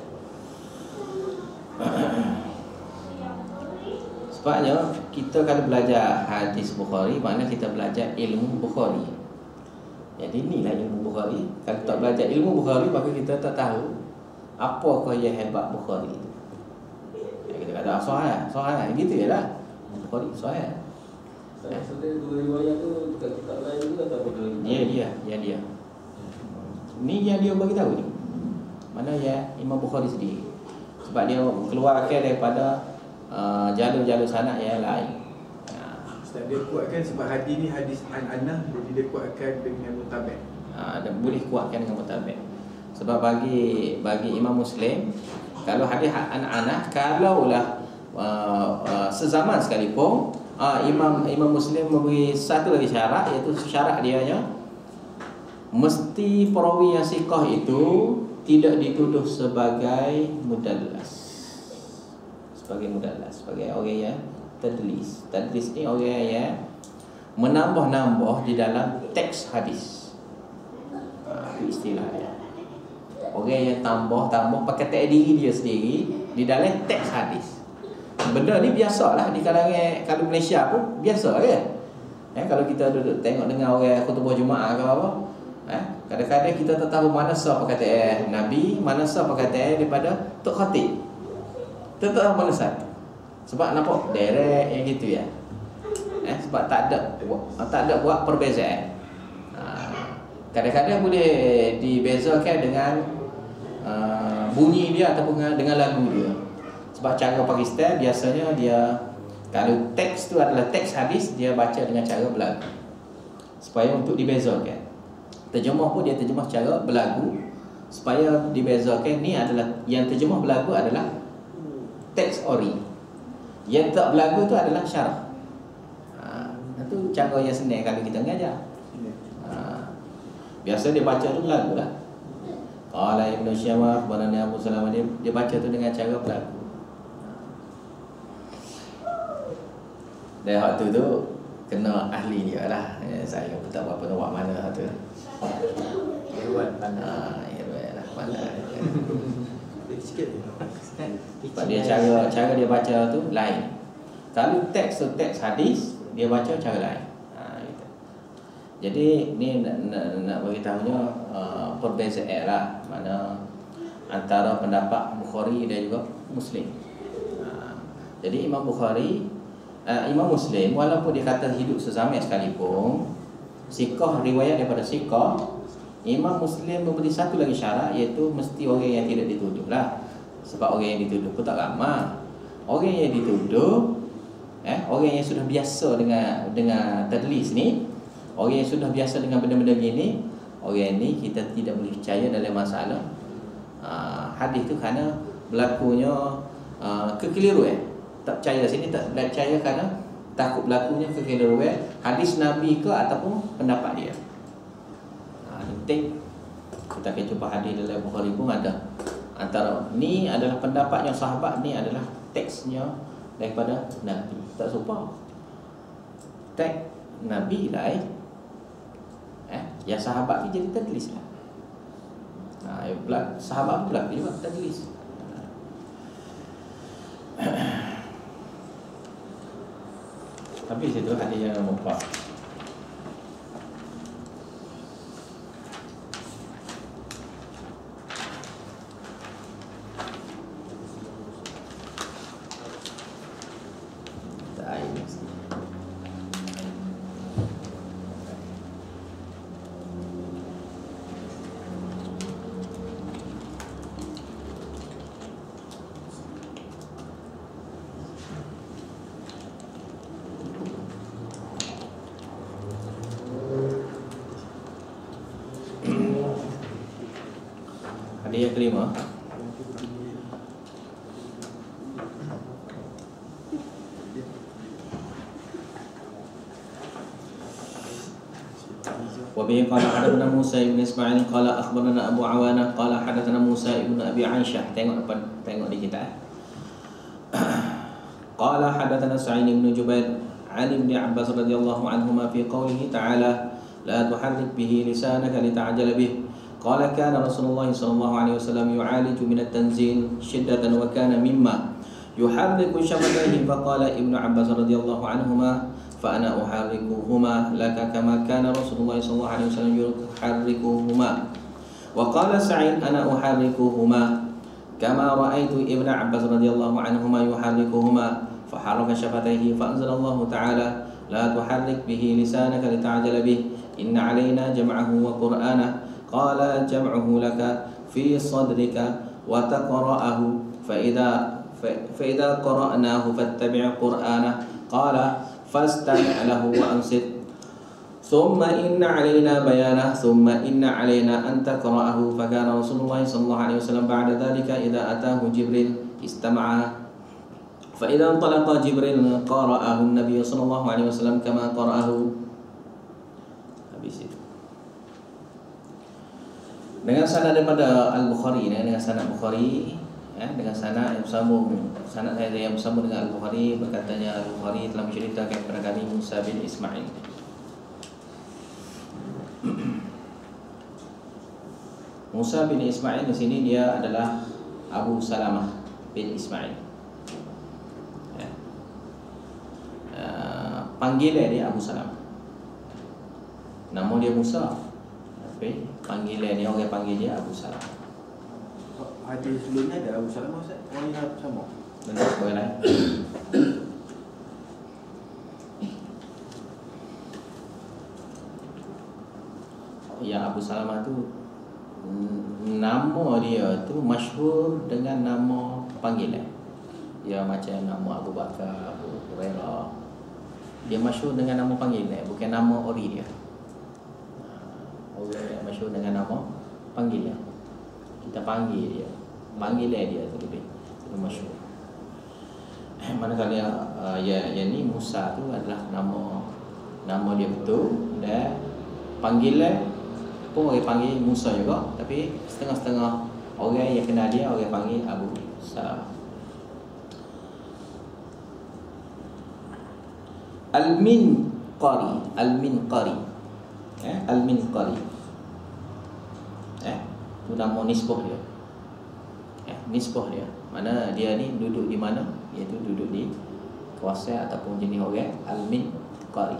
Sebabnya kita kalau belajar hadis Bukhari, makna kita belajar ilmu Bukhari. Jadi inilah ilmu Bukhari. Kalau tak belajar ilmu Bukhari, maka kita tak tahu apakah yang hebat Bukhari. Kita kata sahih, gitu je lah. Bukhari sahih. Maksudnya dua riwayat tu tak lain juga tak boleh. Dia. Ni yang dia bagi tahu ni. Mana ya Imam Bukhari sendiri. Sebab dia keluarkan daripada jalur-jalur sanad yang lain. Ustaz, dia kuatkan sebab hadis ni hadis an-anah, jadi dia kuatkan dengan mutabik. Dan boleh kuatkan dengan mutabik. Sebab bagi Imam Muslim, kalau hadis an-anah, kalaulah sezaman sekalipun, Imam Muslim memberi satu lagi syarat, iaitu syarat dia mesti perawi yang siqah itu tidak dituduh sebagai mudallas. Sebagai orang yang tadlis. Tadlis ni orang yang menambah-nambah di dalam teks hadis. Itu istilah dia. Orang yang tambah perkataan diri dia sendiri di dalam teks hadis. Benda ni biasalah di kalangan, kalau Malaysia pun biasa kan. Kalau kita duduk tengok dengan orang khutbah Jumaat ke apa, kadang-kadang kita tak tahu mana sah perkataan Nabi, mana sah perkataan daripada Tok Khatib. Kita tak tahu mana satu. Sebab nampak direct yang gitu ya. Sebab tak ada buat perbezaan. Kadang-kadang boleh dibezakan dengan bunyi dia ataupun dengan lagu dia. Sebab cara Pakistan biasanya dia, kalau teks tu adalah teks hadis, dia baca dengan cara berlagu. Supaya untuk dibezakan. Terjemah pun dia terjemah cara berlagu supaya dibezakan. Ni adalah yang terjemah berlagu adalah teks ori. Yang tak berlagu tu adalah syarah. Itu cara yang senang kalau kita mengajar. Biasa dia baca tu berlagu lah. Qala Ibn Syamah Barani Abu Salamah, dia baca tu dengan cara berlagu. Dan waktu tu kena ahli dia lah. Saya pun tak berapa nak buat mana tu. Irwan pandai. Irwan lah pandai. Sikit. Sebab dia cara dia baca tu lain. Kalau teks hadis, dia baca cara lain. Gitu. Jadi ni nak bagi tahunya perbezaan lah mana antara pendapat Bukhari dan juga Muslim. Jadi Imam Muslim walaupun dia kata hidup sezaman sekalipun, siqah riwayat daripada siqah, Imam Muslim memberi satu lagi syarat, iaitu mesti orang yang tidak dituduh lah. Sebab orang yang dituduh pun tak ramai. Orang yang dituduh, orang yang sudah biasa dengan tadlis ni, orang yang sudah biasa dengan benda-benda gini, orang ni kita tidak boleh percaya dalam masalah hadis tu kerana berlakunya kekeliruan. Tak percaya sini, tak percaya kerana takut berlakunya kekeliruan hadis Nabi ke ataupun pendapat dia. Penting kita akan jumpa hadis dalam Bukhari pun ada Antara ni adalah pendapatnya sahabat, ni adalah teksnya daripada Nabi. Tak serupa. Teks Nabi lah yang sahabat ni jadi tadlis lah. Sahabat pula dia buat tadlis. Tapi situ ada yang nombor 4. Yang kelima, وبه قال حدثنا موسى بن إسماعيل قال أخبرنا أبو عوانة قال حدثنا موسى بن أبي عائشة. Tengok di kita. قال حدثنا سعيد بن جبير عن ابن عباس رضي الله عنهما في قوله تعالى لا تحرك به لسانك لتعجل به. قال كان رسول الله صلى الله عليه وسلم يعالج من التنزيل شدة وكان مما يحرك شفتيه. فقال ابن عباس رضي الله عنهما فأنا أحركهما لك كما كان رسول الله صلى الله عليه وسلم يحركهما. وقال سعيد أنا أحركهما كما رأيت ابن عباس رضي الله عنهما يحركهما. فحرك شفتيه فأنزل الله تعالى لا تحرك به لسانك لتعجل به إن علينا جمعه وقرآنه. قال جمعه لك في صدرك وتقرأه فإذا قرأناه فاتبع قرآنه. قال فاستمع له وأنصت ثم إن علينا بيانه ثم إن علينا أن تقرأه. فكان رسول الله صلى الله عليه وسلم بعد ذلك إذا أتاه جبريل استمعه فإذا انطلق جبريل قرأه النبي صلى الله عليه وسلم كما قرأه. Habis itu dengan sanad daripada Al-Bukhari, dengan sanad Bukhari, dengan sanad yang bersambung, sanad yang bersambung dengan Al-Bukhari. Berkatanya Al-Bukhari telah menceritakan kepada kami Musa bin Ismail. Musa bin Ismail di sini dia adalah Abu Salamah bin Ismail. Panggilan dia Abu Salamah. Nama dia Musa, tapi panggilan dia, orang panggil dia Abu Salamah. Hadis sebelumnya ada Abu Salamah Ustaz? Orang yang sama? Benar, boleh lain. Yang Abu Salamah tu nama dia tu masyhur dengan nama panggilan. Ya macam nama Abu Bakar, Abu Hurairah. Dia masyhur dengan nama panggilan, bukan nama ori dia. Orang yang masyhur dengan nama panggilan. Kita panggil dia, panggilan dia tu lebih masyhur. Manakala yang ni Musa tu adalah nama dia betul, dan panggilan pun orang panggil Musa juga, tapi setengah-setengah orang yang kenal dia orang panggil Abu Salamah. Al-Minqari, Al-Minqari, Al-Minqari, itu nama nisbah dia. Nisbah dia, mana dia ni duduk di mana? Iaitu duduk di kawasan ataupun jenis orang Al-Minqari.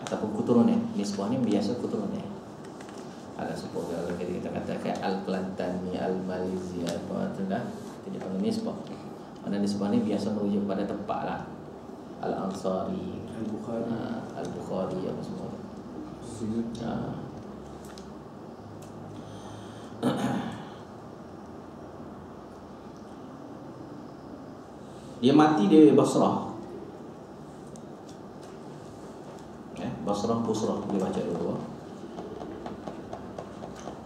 Ataupun keturunan. Nisbah ni biasa keturunan. Ada sebuah kalau kita katakan Al-Kelantani, Al-Malaysia, apa tu dah, tidak panggil nisbah. Mana nisbah ni biasa merujuk pada tempat lah. Al-Ansari, Al-Bukhari, Al-Bukhari apa semua. Dia mati di Basrah. Basrah, Busrah, boleh baca dulu.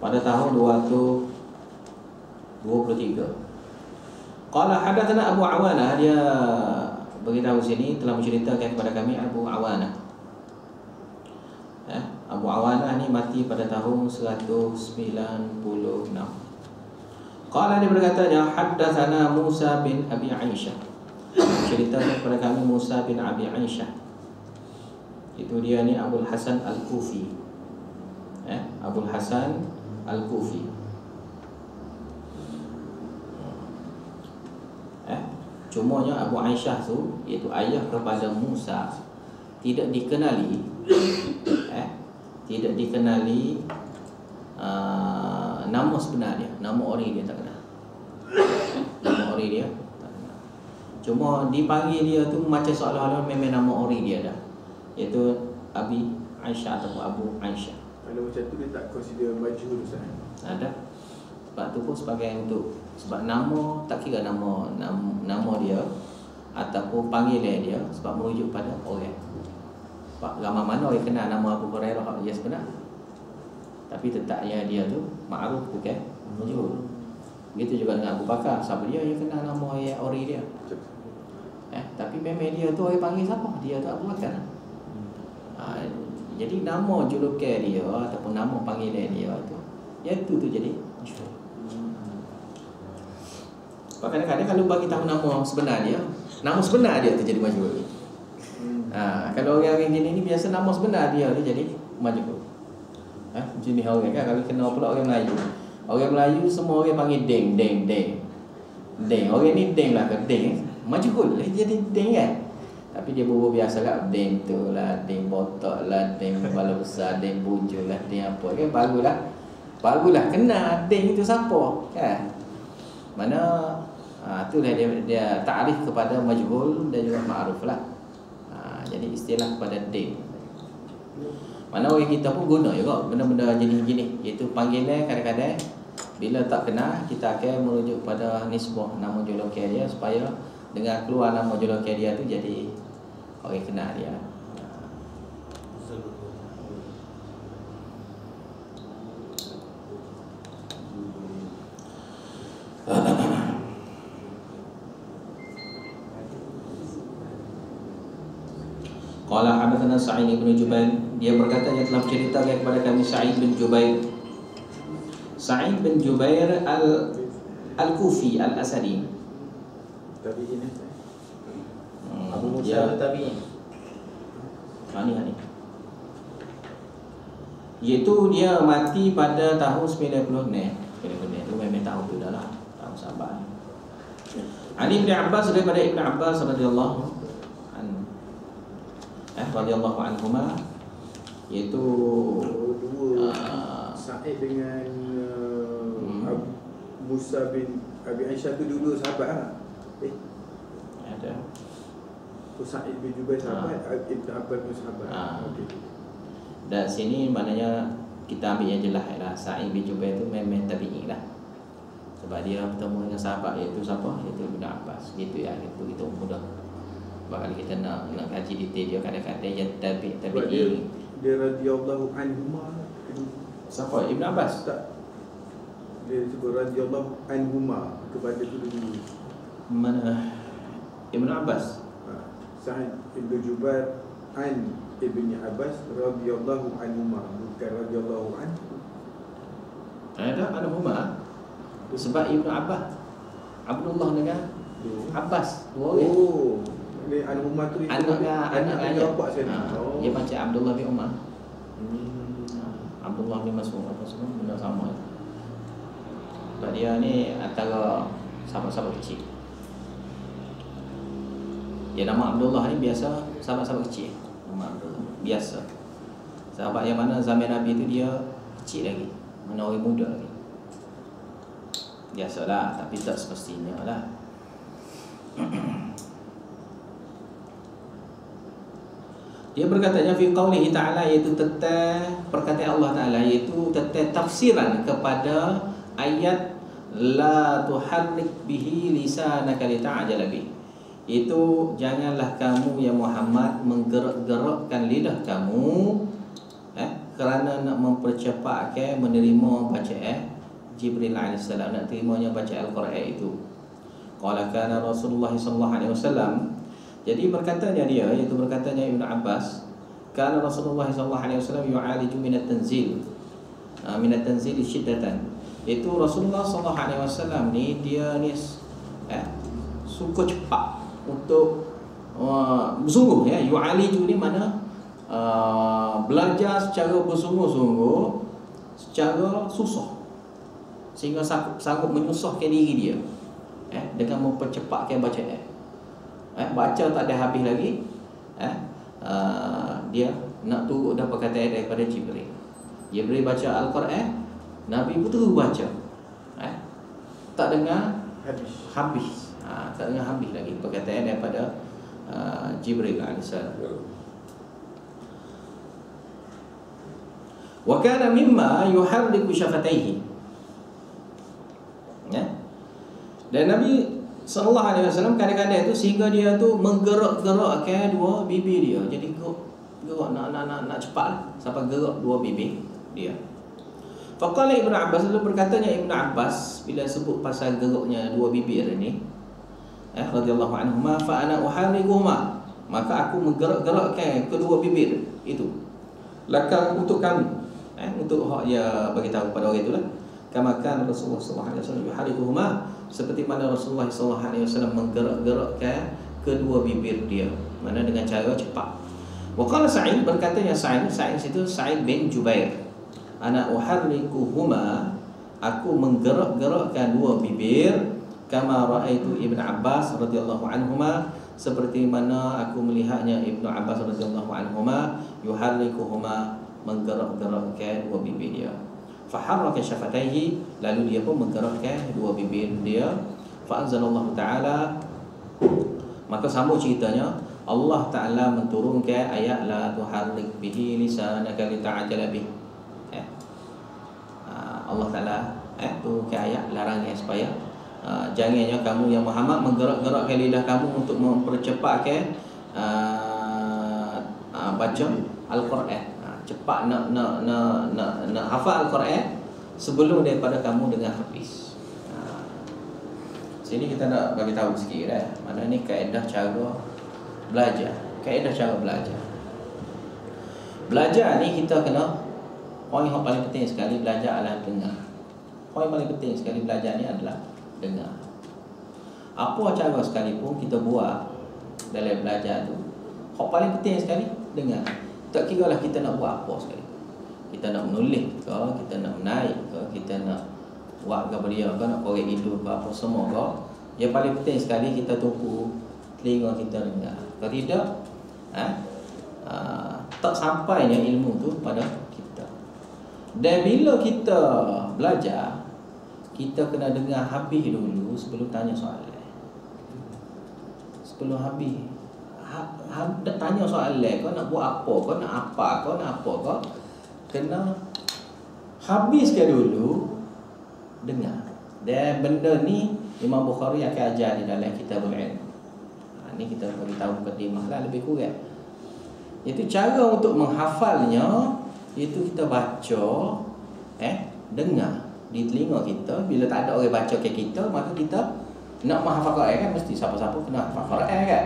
Pada tahun 223. Qala hadatsana Abu Awanah, dia beritahu sini telah menceritakan kepada kami Abu Awanah. Abu Abu Awanah ni mati pada tahun 196. Qala, dia berkatanya, haddatsana Musa bin Abi Aisyah. Ceritanya kepada kami Musa bin Abi Aisyah. Itu dia ni Abul Hasan Al-Kufi. Abul Hasan Al-Kufi. Cumanya Abu Aisyah tu, iaitu ayah kepada Musa, tidak dikenali tidak dikenali nama sebenar dia, nama ori dia tak kenal. Nama ori dia tak kenal. Cuma dipanggil dia tu macam seolah-olah memang nama ori dia dah, iaitu Abi Aisyah atau Abu Aisyah. Kalau macam tu dia tak consider majhul Ustaz. Ada. Sebab tu pun sebagai untuk, sebab nama tak kira nama dia ataupun panggilan dia, sebab merujuk pada orang. Sebab ramai mana orang kenal nama Abu Hurairah dia sebenar, tapi tetapnya dia tu ma'ruf bukan majhul. Begitu juga dengan Abu Bakar, siapa dia yang kenal nama ori dia. Tapi memang dia tu orang panggil siapa? Dia tu Abu Bakar. Jadi nama julukan dia ataupun nama panggilan dia tu, iaitu tu jadi majhul. Sebab kadang-kadang kalau bagi tahu nama sebenar dia, nama sebenar dia tu jadi majhul. Kalau orang gini ni biasa nama sebenar dia tu jadi majhul. Macam ni orang kan, kalau kenal pula orang Melayu. Orang Melayu semua orang panggil Deng. Deng. Orang ni Deng lah ke Deng. Majhul jadi Deng kan. Tapi dia berbual biasa kat Deng tu lah, Deng botak lah, Deng kepala besar, Deng bujur lah, Deng apa kan. Barulah kenal Deng itu siapa kan. Mana itulah dia ta'rif kepada majhul dan juga ma'ruf lah. Jadi istilah kepada Deng. Mana orang kita pun guna juga benda-benda jenis gini, iaitu panggilan kadang-kadang bila tak kenal kita akan merujuk pada nisbah nama julukan dia, supaya dengan keluar nama julukan dia tu jadi orang kenal dia. Qala hadatsana Sa'id bin Jubair, dia berkata yang telah menceritakan kepada kami Sa'id bin Jubair. Sa'id bin Jubair Al-Kufi Al-Asadi. Tabi'in ni. Abu Musa tabi'in. Hani. Iaitu dia mati pada tahun 90 ni. 90 tu memang tahun tu dah lah, tahun sahabat. Ali bin Abbas, daripada Ibn Abbas radhiyallahu radhiyallahu anhuma, iaitu dua Sa'id dengan Musa bin Abi Aisyah tu dulu sahabat lah. Ada. Sa'id bin Jubair sahabat, Ibn Abbas pun sahabat. Okay. Dan sini maknanya kita ambil yang jelas lah, Sa'id bin Jubair tu memang tabi'in lah. Sebab dia bertemu dengan sahabat, iaitu siapa? Iaitu Ibn Abbas. Gitu ya, itu mudah. Sebab kalau kita nak kaji detail dia, kadang-kadang yang tabi'in. Dia radhiyallahu anhuma. Siapa? Ibn Abbas? Tak. Dia sebut radhiyallahu anhuma kepada tu dulu. Mana? Ibn Abbas? Sa'id bin Jubair an Ibn Abbas radhiyallahu anhuma, bukan radhiyallahu anhu. Ada anhuma. Sebab Ibn Abbas, Abdullah dengan Abbas, dua orang. Oh, ni anhuma tu anak ayah. Dia macam Abdullah bin Umar. Abdullah bin Mas'ud apa semua benda sama. Sebab dia ni antara sahabat-sahabat kecil. Ya, nama Abdullah ni biasa sahabat-sahabat kecil. Nama Abdullah biasa. Sahabat yang mana zaman Nabi tu dia kecil lagi, mana orang muda lagi. Biasalah, tapi tak semestinya lah. Dia berkatanya fi qaulihi ta'ala, iaitu tentang perkataan Allah Ta'ala, iaitu tentang tafsiran kepada ayat la tuharrik bihi lisanaka lita'jala bih. Itu janganlah kamu ya Muhammad menggerak-gerakkan lidah kamu kerana nak mempercepatkan menerima bacaan Jibril AS, nak terimanya baca Al-Quran itu. Qala kana Rasulullah sallallahu alaihi wasallam. Jadi berkatanya dia, iaitu berkatanya Ibn Abbas, kana Rasulullah sallallahu alaihi wasallam yu'aliju min at-tanzil. Min at-tanzil syiddatan. Itu Rasulullah sallallahu alaihi wasallam ni dia ni suka cepat untuk bersungguh ya. Yu'aliju ni mana belajar secara bersungguh-sungguh, secara susah, sehingga sanggup menyusahkan diri dia dengan mempercepatkan bacaan. Baca tak ada habis lagi, dia nak turut dapat perkataan daripada Jibril. Jibril baca Al-Quran, Nabi pun terus baca, tak dengar habis. Tak dengar habis lagi perkataan daripada Jibril alaihissalam. Wa kana mimma yuharriku syafataihi. Dan Nabi sallallahu alaihi wasallam kadang-kadang itu sehingga dia tu menggerak-gerakkan dua bibir dia. Jadi gerak nak cepat sampai gerak dua bibir dia. Faqala Ibnu Abbas, lalu berkatanya Ibnu Abbas bila sebut pasal geraknya dua bibir ini, radhiyallahu anhuma, fa ana uharrikuhuma, maka aku menggerak-gerakkan kedua bibir itu. Laka untuk kamu, untuk hak dia bagi tahu pada orang itulah. Kama kan Rasulullah sallallahu alaihi wasallam yuharrikuhuma, seperti mana Rasulullah sallallahu alaihi wasallam menggerak-gerakkan kedua bibir dia, mana dengan cara cepat. Wa qala Sa'id, berkatanya Sa'id itu Sa'id bin Jubair, ana uharrikuhuma, aku menggerak-gerakkan dua bibir, kama raaitu Ibnu Abbas radhiyallahu anhuma, seperti mana aku melihatnya Ibnu Abbas radhiyallahu anhuma yuharrikuhuma, menggerak-gerakkan dua bibir dia. Faharraka syafataihi, lalu dia pun menggerakkan dua bibir dia. Fa anzalallahu ta'ala, maka sambung ceritanya, Allah Ta'ala menurunkan ayat la tuharrik bihi lisanaka lita'jala bih. Allah Ta'ala turunkan ayat larangnya supaya jangannya kamu yang Muhammad menggerak-gerakkan lidah kamu untuk mempercepatkan baca Al-Quran. Cepat nak hafal Al-Quran sebelum daripada kamu dengar habis. Sini kita nak bagi tahu sikit mana ni kaedah cara belajar. Kaedah cara belajar. Belajar ni kita kena, poin yang paling penting sekali belajar adalah dengar. Poin paling penting sekali belajar ni adalah dengar. Apa cara sekalipun kita buat dalam belajar tu, yang paling penting sekali dengar. Tak kira lah kita nak buat apa sekali. Kita nak menulis ke, kita nak menaik ke, kita nak buat ke beria ke, nak korek hidup ke, apa semua ke, yang paling penting sekali kita tumpu telinga kita dengar. Kalau tidak, tak sampainya ilmu tu pada kita. Dan bila kita belajar, kita kena dengar habis dulu sebelum tanya soalan. Sebelum habis tanya soalan, kau nak buat apa, kau nak apa, kau nak apa, kau kena habiskan dulu dengar. Dan benda ni Imam Bukhari akan ajar di dalam Kitabul Ilm. Ni kita bagi tahu mukadimah lah lebih kurang. Itu cara untuk menghafalnya, itu kita baca, dengar di telinga kita. Bila tak ada orang baca ke kita, maka kita nak menghafal Quran kan mesti siapa-siapa kena hafal Quran kan.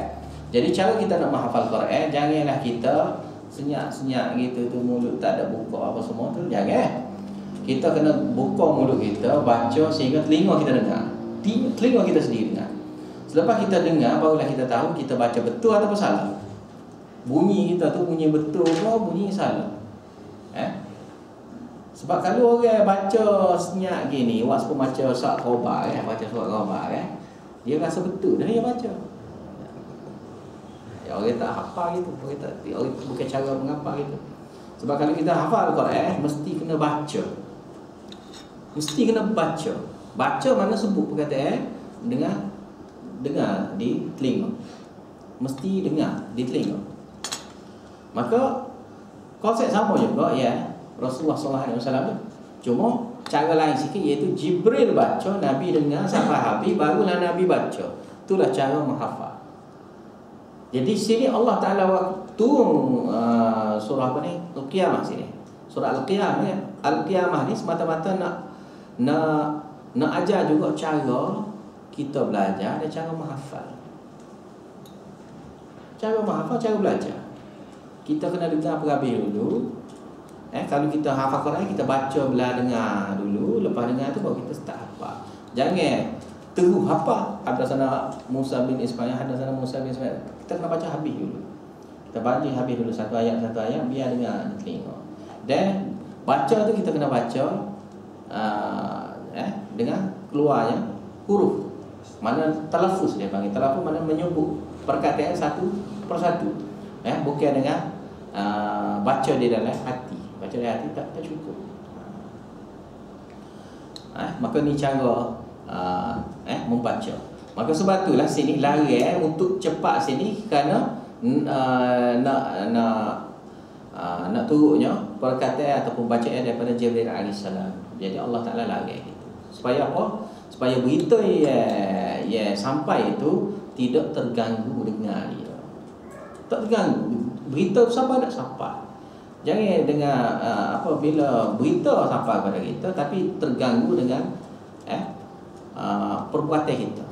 Jadi cara kita nak menghafal Quran, janganlah kita senyap-senyap gitu tu, mulut tak ada buka apa semua tu, jangan. Kita kena buka mulut kita, baca sehingga telinga kita dengar. Telinga kita sendiri dengar. Selepas kita dengar, barulah kita tahu kita baca betul atau salah. Bunyi kita tu bunyi betul ke bunyi salah. Sebab kalau orang baca senyap gini, waktu baca surat khabar baca surat khabar dia rasa betul dah dia baca. Ya, orang tak hafal gitu, orang bukan cara menghafal gitu. Sebab kalau kita hafal Al-Quran, mesti kena baca. Mesti kena baca. Baca mana sebut perkataan, dengar di telinga. Mesti dengar di telinga. Maka konsep sama juga ya Rasulullah SAW. Cuma cara lain sikit, iaitu Jibril baca, Nabi dengar sampai habis, barulah Nabi baca. Itulah cara menghafal. Jadi sini Allah Ta'ala turun surah apa ni? Al-Qiyamah sini. Surah Al-Qiyamah ya. Al-Qiyamah ni semata-mata nak ajar juga cara kita belajar dan cara menghafal. Cara menghafal, cara belajar. kita kena dengar perhabis dulu. Kalau kita hafal Quran, kita baca belah dengar dulu, lepas dengar tu baru kita start hafal. Jangan terus hafal. Hadatsana Musa bin Ismail, hadatsana Musa bin Ismail. Kita kena baca habis dulu. Kita baca habis dulu satu ayat biar dengar telinga. Dan baca tu kita kena baca dengan keluarnya huruf. Mana talafuz dia panggil. Talafuz mana menyebut perkataan satu persatu. Bukan dengan baca di dalam hati. Baca di hati tak cukup. Maka ni cara membaca. Maka sebab itulah sini lari untuk cepat sini kerana nak turunnya perkataan ataupun bacaan daripada Jibril alaihissalam. Jadi Allah Taala lari gitu. Supaya apa? Supaya berita yang sampai itu tidak terganggu dengar dia. Tak terganggu. Berita sampai tak sampai. Jangan dengar apabila berita sampai kepada kita tapi terganggu dengan perbuatan kita.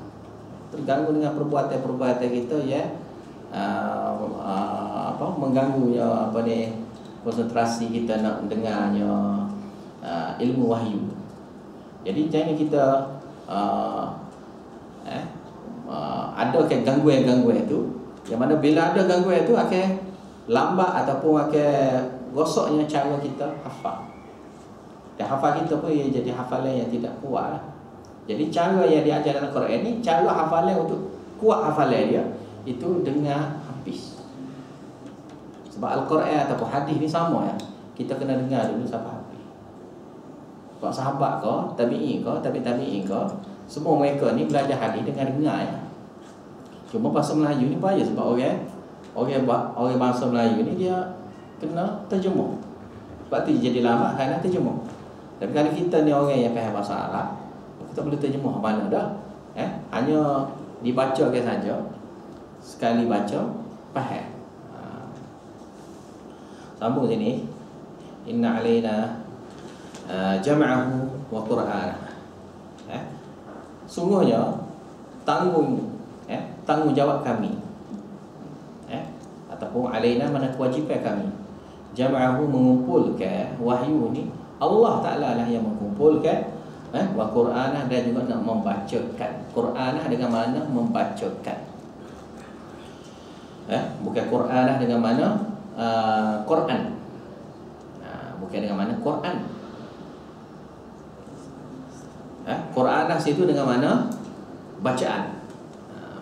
Terganggu dengan perbuatan kita mengganggu konsentrasi kita nak dengarnya ilmu wahyu. Jadi jangan kita ada gangguan tu, yang mana bila ada gangguan tu akan lambat ataupun akan rosaknya cara kita hafal. Dan hafal kita pun ia jadi hafalan yang tidak kuat lah. Jadi cara yang diajar dalam Quran ni, cara hafalan untuk kuat hafalan dia itu dengar habis. Sebab Al-Quran ataupun hadis ni sama ya. Kita kena dengar dulu sampai habis. Sebab sahabat ke, tabi'in ke, semua mereka ni belajar hadis dengan dengar ya. Cuma bahasa Melayu ni payah sebab orang bahasa Melayu ni dia kena terjemah. Sebab tu jadi lambat kerana terjemah. Tapi kalau kita ni orang yang faham bahasa Arab, kita boleh terjemah mana dah. Hanya dibacakan saja. Sekali baca faham. Sambung sini. Inna alaina jam'ahu wa qur'anah. Sungguhnya tanggungjawab kami. Ataupun alaina mana kewajipan kami. Jam'ahu mengumpulkan wahyu ni. Allah Ta'ala lah yang mengumpulkan. Wa qur'anah dan juga nak membacakan. Qur'anah dengan mana membacakan. Bukan Qur'anah dengan mana Quran. Bukan dengan mana Quran. Qur'anah situ dengan mana bacaan.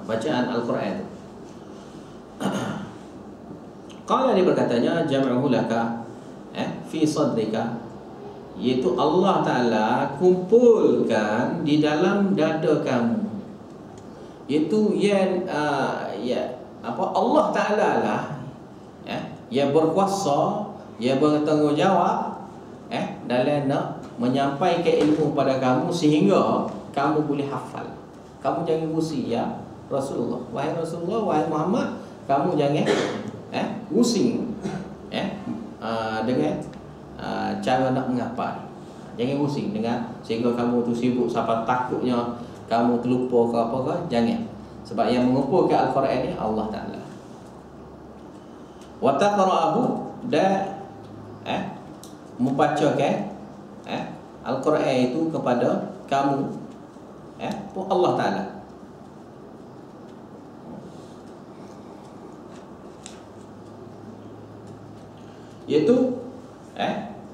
Bacaan Al-Quran itu. Qala dia berkatanya jam'uhu laka fi sadrika, iaitu Allah Ta'ala kumpulkan di dalam dada kamu. Itu yang Allah Ta'ala lah yang berkuasa, yang bertanggungjawab dalam nak menyampaikan ilmu pada kamu sehingga kamu boleh hafal. Kamu jangan pusing ya Rasulullah. Wahai Rasulullah, wahai Muhammad, kamu jangan pusing dengan cara nak menghafal. Jangan pusing dengan sehingga kamu tu sibuk sampai takutnya kamu terlupa ke apa ke, jangan. Sebab yang mengumpulkan Al-Quran ni Allah Ta'ala. Wa taqra'ahu dan membacakan Al-Quran itu kepada kamu pun Allah Ta'ala. Iaitu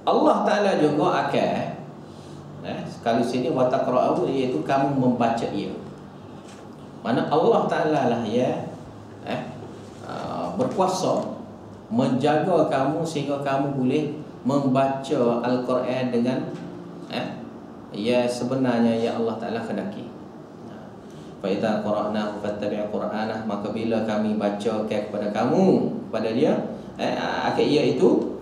Allah Ta'ala juga akan sekali sini wa taqra'ahu, iaitu kamu membaca ia. Mana Allah Ta'ala lah ya berkuasa menjaga kamu sehingga kamu boleh membaca Al-Quran dengan ya sebenarnya ya Allah Ta'ala kedaki. Fa idza qara'nahu fattabi' Qur'anah, maka bila kami bacakan kepada kamu, kepada dia akhir ia itu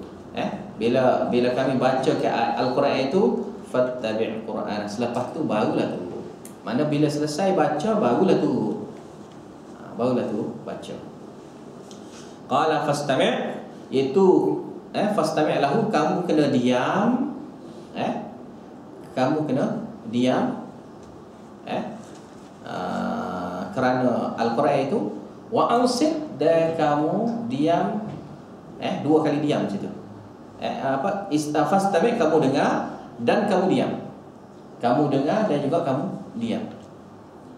bila kami baca ke Al-Quran itu fattabi' Qur'anah, selepas tu barulah tu. Mana bila selesai baca barulah tu baca. Qala fastami', iaitu fastami' lahu, kamu kena diam. Kamu kena diam kerana Al-Quran itu. Wa ansit, dan kamu diam Dua kali diam situ. Fastami', kamu dengar dan kamu diam. Kamu dengar dan juga kamu diam.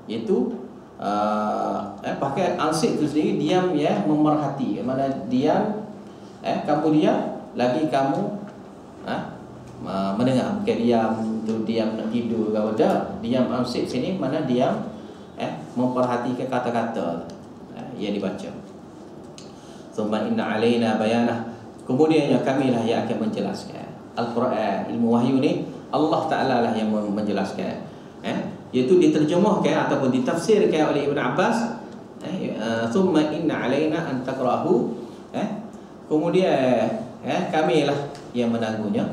Itu pakai ansik itu sendiri, diam ya, memerhati. Mana diam, kamu diam, lagi kamu mendengar. Bukan diam tu diam nak tidur ke apa. Diam ansik sini mana diam memperhatikan kata-kata yang dibaca. Summa inna alaina bayanah. Kemudiannya kamilah yang akan menjelaskan. Al-Quran, ilmu wahyu ni Allah Ta'ala lah yang menjelaskan. Iaitu diterjemahkan ataupun ditafsirkan oleh Ibn Abbas. Summa inna alaina an taqra'ahu. Kemudian kamilah yang menangguhnya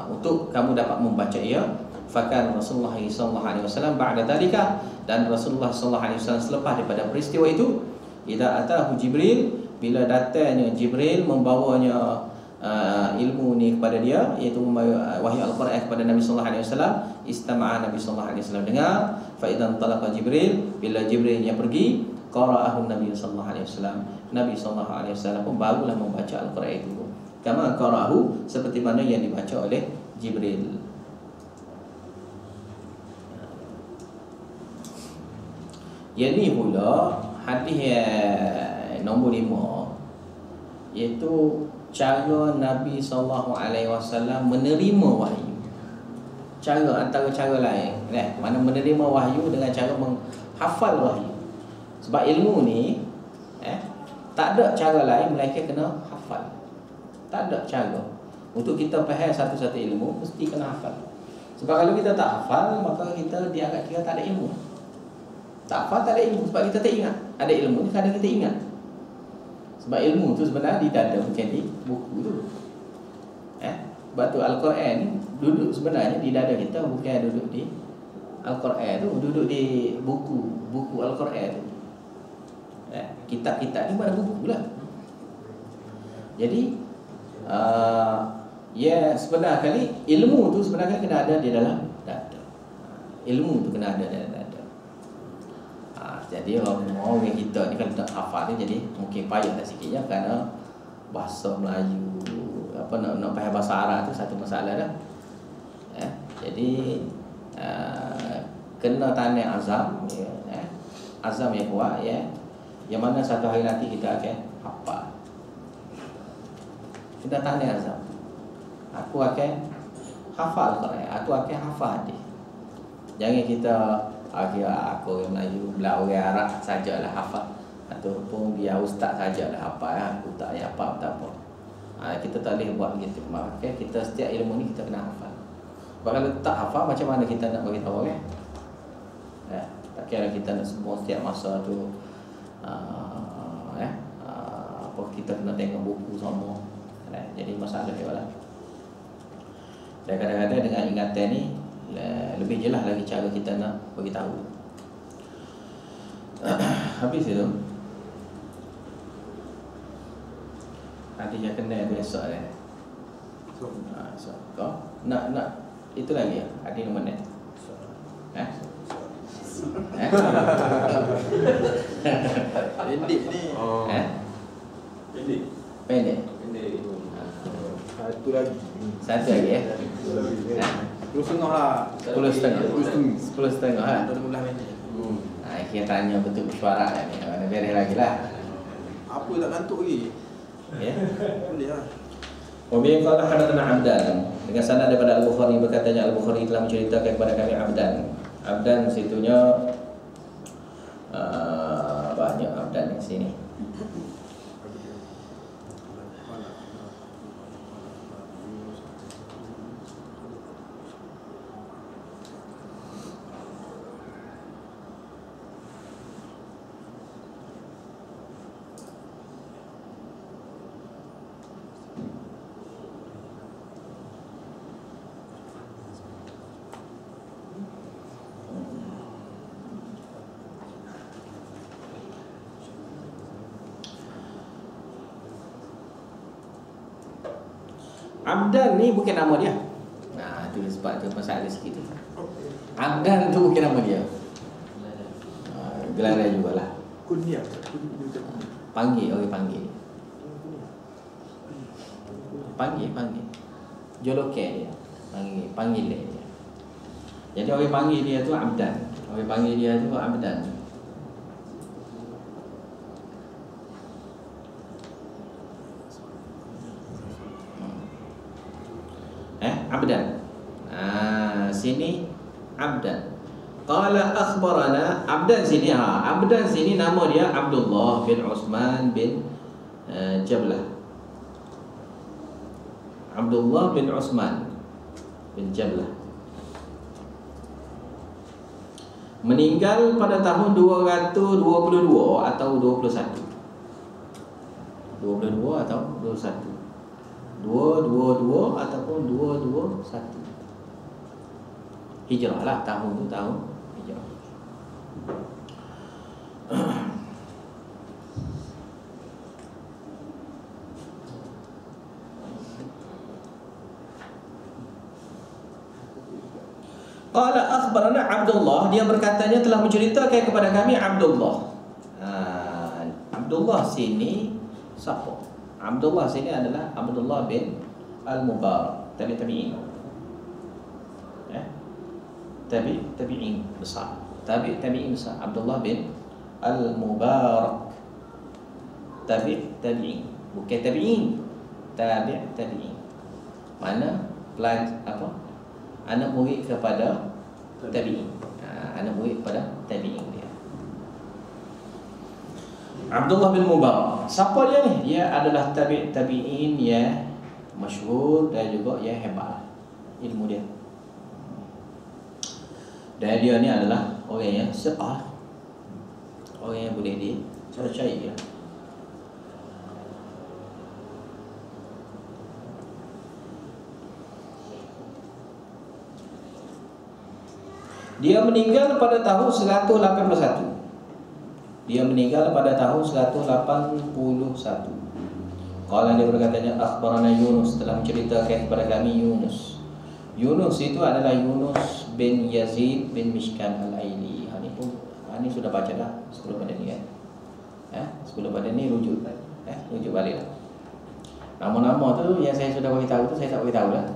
untuk kamu dapat membaca ia. Fakan Rasulullah sallallahu alaihi wasallam ba'da dalika, dan Rasulullah sallallahu alaihi wasallam selepas daripada peristiwa itu, idza atahu Jibril, bila datangnya Jibril membawanya ilmu ni kepada dia, iaitu wahyu Al-Quran kepada Nabi sallallahu alaihi wasallam, istama'a Nabi sallallahu alaihi wasallam dengar. Fa idzan talaqa Jibril, bila Jibrilnya pergi, qara'ahu Nabi sallallahu alaihi wasallam, Nabi sallallahu alaihi wasallam pun barulah membaca Al-Quran itu. Kama qara'ahu, seperti mana yang dibaca oleh Jibril. Yang ni pula hadis nombor 5, iaitu cara Nabi SAW menerima wahyu. Cara antara cara lain, mana menerima wahyu dengan cara menghafal wahyu. Sebab ilmu ni tak ada cara lain melainkan kena hafal. Tak ada cara untuk kita faham satu-satu ilmu, mesti kena hafal. Sebab kalau kita tak hafal, maka kita dianggap kita tak ada ilmu. Tak hafal tak ada ilmu, sebab kita tak ingat. Ada ilmu ni kadang kita ingat. Sebab ilmu tu sebenarnya di dada, bukan di buku tu. Sebab tu Al-Quran ni duduk sebenarnya di dada kita, bukan duduk di Al-Quran tu, duduk di buku Al-Quran tu. Kitab-kitab ni mana buku lah. Jadi sebenarnya kali ilmu tu sebenarnya kena ada di dalam dada. Ilmu tu kena ada di dalam dada. Jadi orang kita ni kalau tak hafal ni, jadi mungkin payah tak sikitnya, kerana bahasa Melayu nak faham bahasa Arab tu satu masalah dah. Jadi kena tanam azam, azam yang kuat, yang mana satu hari nanti kita akan hafal. Kita tanam azam, aku akan hafal Quran, aku akan hafal hadis. Jangan kita aku orang Melayu, belah orang Arab sajalah hafal, ataupun biar ustaz sajalah hafal, aku tak payah hafal tak apa. Kita tak boleh buat begitu. Maka kita setiap ilmu ni kita kena hafal. Sebab kalau tak hafal, macam mana kita nak bagi tahu orang? Tak kira kita nak semua setiap masa tu apa, kita kena tengok buku semua. Jadi masalah dia lah. Dan kadang-kadang dengan ingatan ni lebih jelas lagi cara kita nak bagi tahu. Habis itu. Nanti yang kena tu esok dah. So, kau nak itu lagi ya? Ada nombor ni? Pendek ni. Pendek. Satu lagi. Satu lagi ya? 10.5 lah. 10.5 lah. 12 minit. Kita tanya betul suara ni. Mana beres lagi lah. Apa tak kantuk lagi? Ya. Boleh lah. Wabiyan qala hadatsana Abdan, dengan sanad daripada Al-Bukhari, berkatanya Al-Bukhari telah menceritakan kepada kami Abdan. Abdan situnya banyak Abdan di sini. Abdan ni bukan nama dia. Itu sebab tu masalah sikit tu. Abdan tu bukan nama dia. Gelaran jugalah. Kunyah. Panggil, orang panggil. panggil. Jolokan dia. Panggil dia. Jadi orang panggil dia tu abdan. Orang panggil dia tu abdan. Abdan. Sini abdan. Qala akhbarana abdan sini abdan sini nama dia Abdullah bin Uthman bin Jablah. Abdullah bin Uthman bin Jablah meninggal pada tahun 222 atau 21. 22 atau 21. 222 ataupun 221 Hijrah lah, tahun tu tahun Hijrah. Qala akhbarana Abdullah, dia berkatanya telah menceritakan kepada kami Abdullah. Abdullah sini siapa? Abdullah sini adalah Abdullah bin Al-Mubarak, tabi'in. Tabi'in besar. Tabi'in besar. Abdullah bin Al-Mubarak. Tabi'in. Bukan tabi'in. Tabi'in. Mana anak murid kepada tabi'in. Anak murid kepada tabi'in dia. Abdullah bin Mubarak. Siapa dia ni? Dia adalah tabi'in yang masyhur dan juga yang hebat ilmu dia. Dan dia ni adalah orang yang siqah. Orang yang boleh dipercayai. Dia meninggal pada tahun 181. Dia meninggal pada tahun 181. Kalau dia berkatanya akhbarana Yunus, telah menceritakan kepada kami Yunus. Yunus itu adalah Yunus bin Yazid bin Mishkan Al-Aili. Ini sudah baca dah sebelum pada ni kan. Sebelum pada ni rujuk. Rujuk balik lah. Nama-nama tu yang saya sudah bagi tahu tu saya tak bagi tahu lah.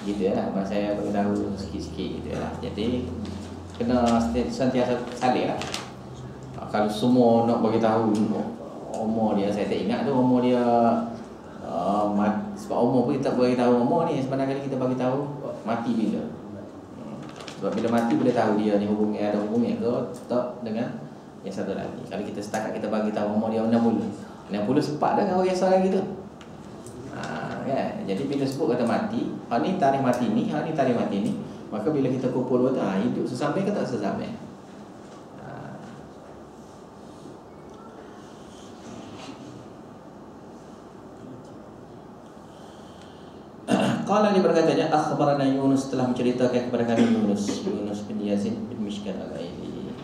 Gitu lah, masa saya bagi tahu sikit-sikit gitu lah. Jadi kena sentiasa salih lah. Kalau semua nak bagi tahu umur dia, saya tak ingat tu umur dia. Sebab umur pun kita bagi tahu umur ni, sebenarnya kita bagi tahu mati bila. Sebab bila mati boleh tahu dia ni ada hubungan ke tak dengan yang satu lagi. Kalau kita setakat kita bagi tahu umur dia 60 sepat dah dengan orang seorang gitu. Kan? Jadi bila sebut kata mati, ni tarikh mati ni, ni tarikh mati ni, maka bila kita kumpul dua tu, hidup sesampai ke tak sesampai? Qala ni berkatanya akhbarana Yunus, telah menceritakan kepada kami Yunus bin Yazid bin Mishkan Al-Aili.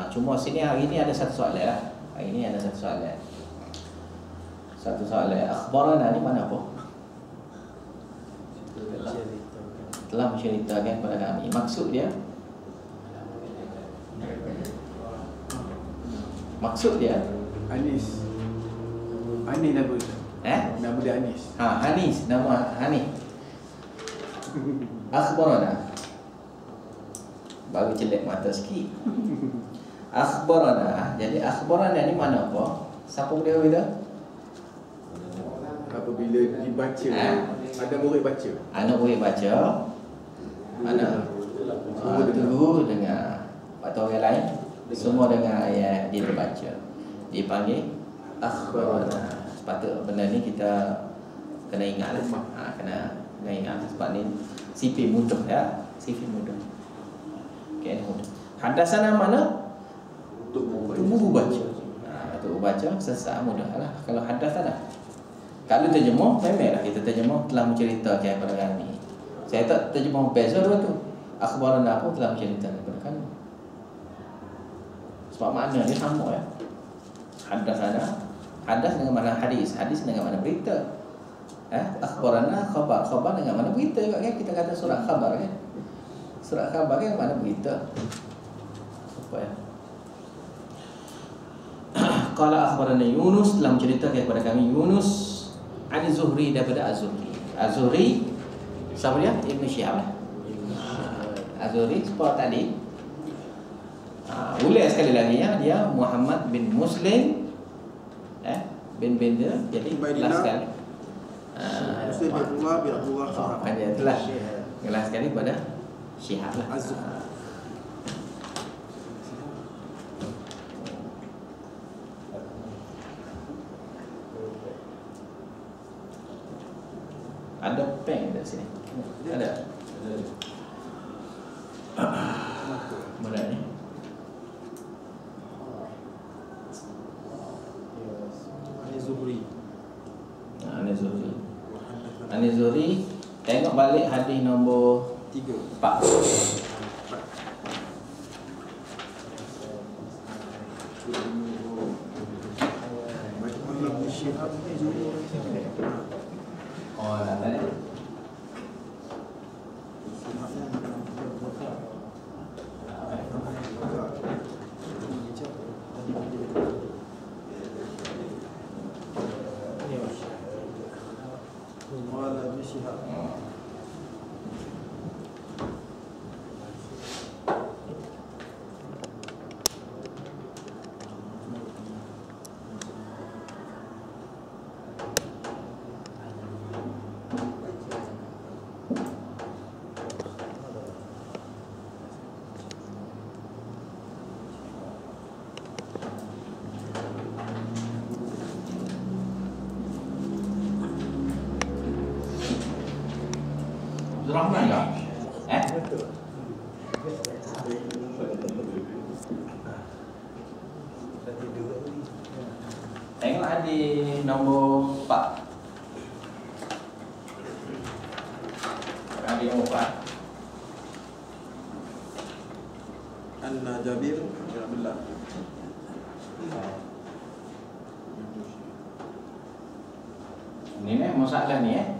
Cuma sini hari ini ada satu soalan lah. Hari ini ada satu soalan. Akhbarana ni mana apa? Telah menceritakan kepada kami. Maksud dia Anis nama dia. Nama dia Anis. Anis, nama Anis. Akhbarana. Baru jelek mata sikit. Akhbarana. Jadi akhbarana ni mana apa? Siapa boleh beritahu? Apabila dibaca, ada murid baca. Anak murid baca. Mana? Guru dengar. Atau orang lain semua dengar ayat dia terbaca. Dipanggil akhbarana. Sepatutnya benda ni kita kena ingat lah. Kena ingat sebab ni sifir mudah ya. Sifir mudah. Okay, mudah. Hadasana mana? Tubuh baca. Tubuh baca sesak mudah lah. Kalau hadasana, kalau terjemah memanglah kita terjemah telah menceritakan kepada kami. Saya tak terjemah beza dua tu. Akhbarana pun telah menceritakan kepada kami. Sebab makna dia sama ya. Hadasana, hadas dengan mana hadis, hadis dengan mana berita. Akhbarana khabar, khabar dengan mana berita juga kan. Kita kata surat khabar kan. Surat khabar kan mana berita. Apa ya? Qala akhbarana Yunus, telah menceritakan kepada kami Yunus An Zuhri daripada Az-Zuhri. Az-Zuhri siapa dia? Ibn Syihab lah. Az-Zuhri seperti tadi. Ulang sekali lagi ya, dia Muhammad bin Muslim bin dia, jadi kelas sekali. Muslim bin Abdullah bin Abdullah Syihab. Dia itulah kelas sekali pada Syihab lah. Ada pen di sini. Ada. Mana ni? Zuhri. An Zuhri. Tengok balik hadis nombor 3. 4. Oh, dah tadi. Rahman tak? Tengok hadis nombor 4. Hadis nombor 4. Anna Jabir bin Abdullah. Ni masalah ni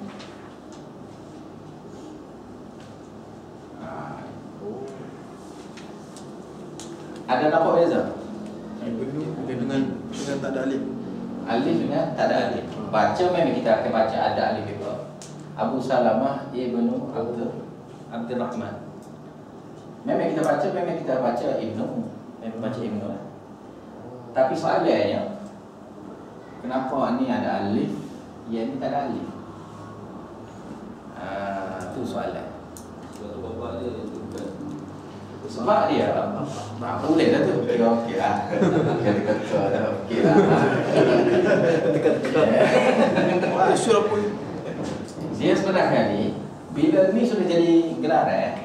Ada nampak beza? Dengan tak ada alif. Alif dengan tak ada alif. Baca memang kita akan baca ada alif itu. Abu Salamah ibnu Abdurrahman. Memang kita baca ibnu, memang baca ibnu lah. Tapi soalannya, kenapa ni ada alif, yang ni tak ada alif? Itu soalan. Sebab bapak dia itu bukan. Sebab dia boleh lah tu. Okey lah. Kata-kata dah okey lah. Wah, surah pun. Dia sebenarnya ni, bila ni sudah jadi gelaran,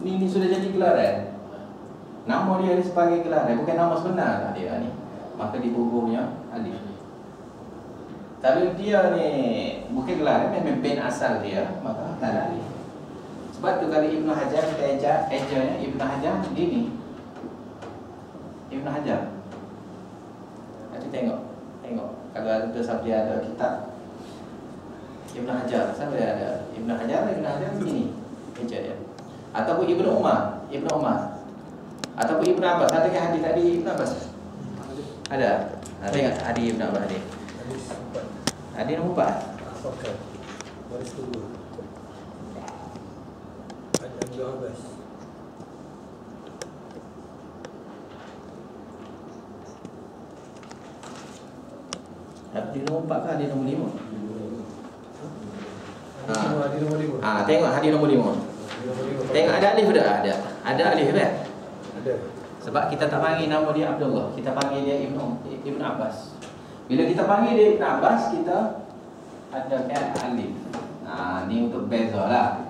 ni sudah jadi gelaran, nama dia sebagai gelaran, bukan nama sebenar lah dia ni. Maka dibubuhnya alif. Tapi dia ni bukan gelaran, memang bin asal dia, maka tak ada alif. Sebab tu kalau Ibn Hajar kita ejanya Ibn Hajar gini. Ibn Hajar. Nanti tengok kalau ada siapa ada kitab Ibn Hajar, siapa ada Ibn Hajar begini eja dia. Ataupun Ibn Umar, ataupun Ibn Abbas. Ada ke hadis tadi Ibn Abbas? Ada. Tengok hadis Ibn Abbas hadis. Hadis nombor 4. Asalkan baris kedua. Ibn Abbas. Hadis nombor 4 ke hadis nombor 5? Hadis nombor 5. Tengok hadis nombor 5. Tengok ada alif tak? Ada alif kan? Ada. Sebab kita tak panggil nama dia Abdullah, kita panggil dia Ibn Abbas. Bila kita panggil dia Ibn Abbas, kita ada alif. Ni untuk beza lah.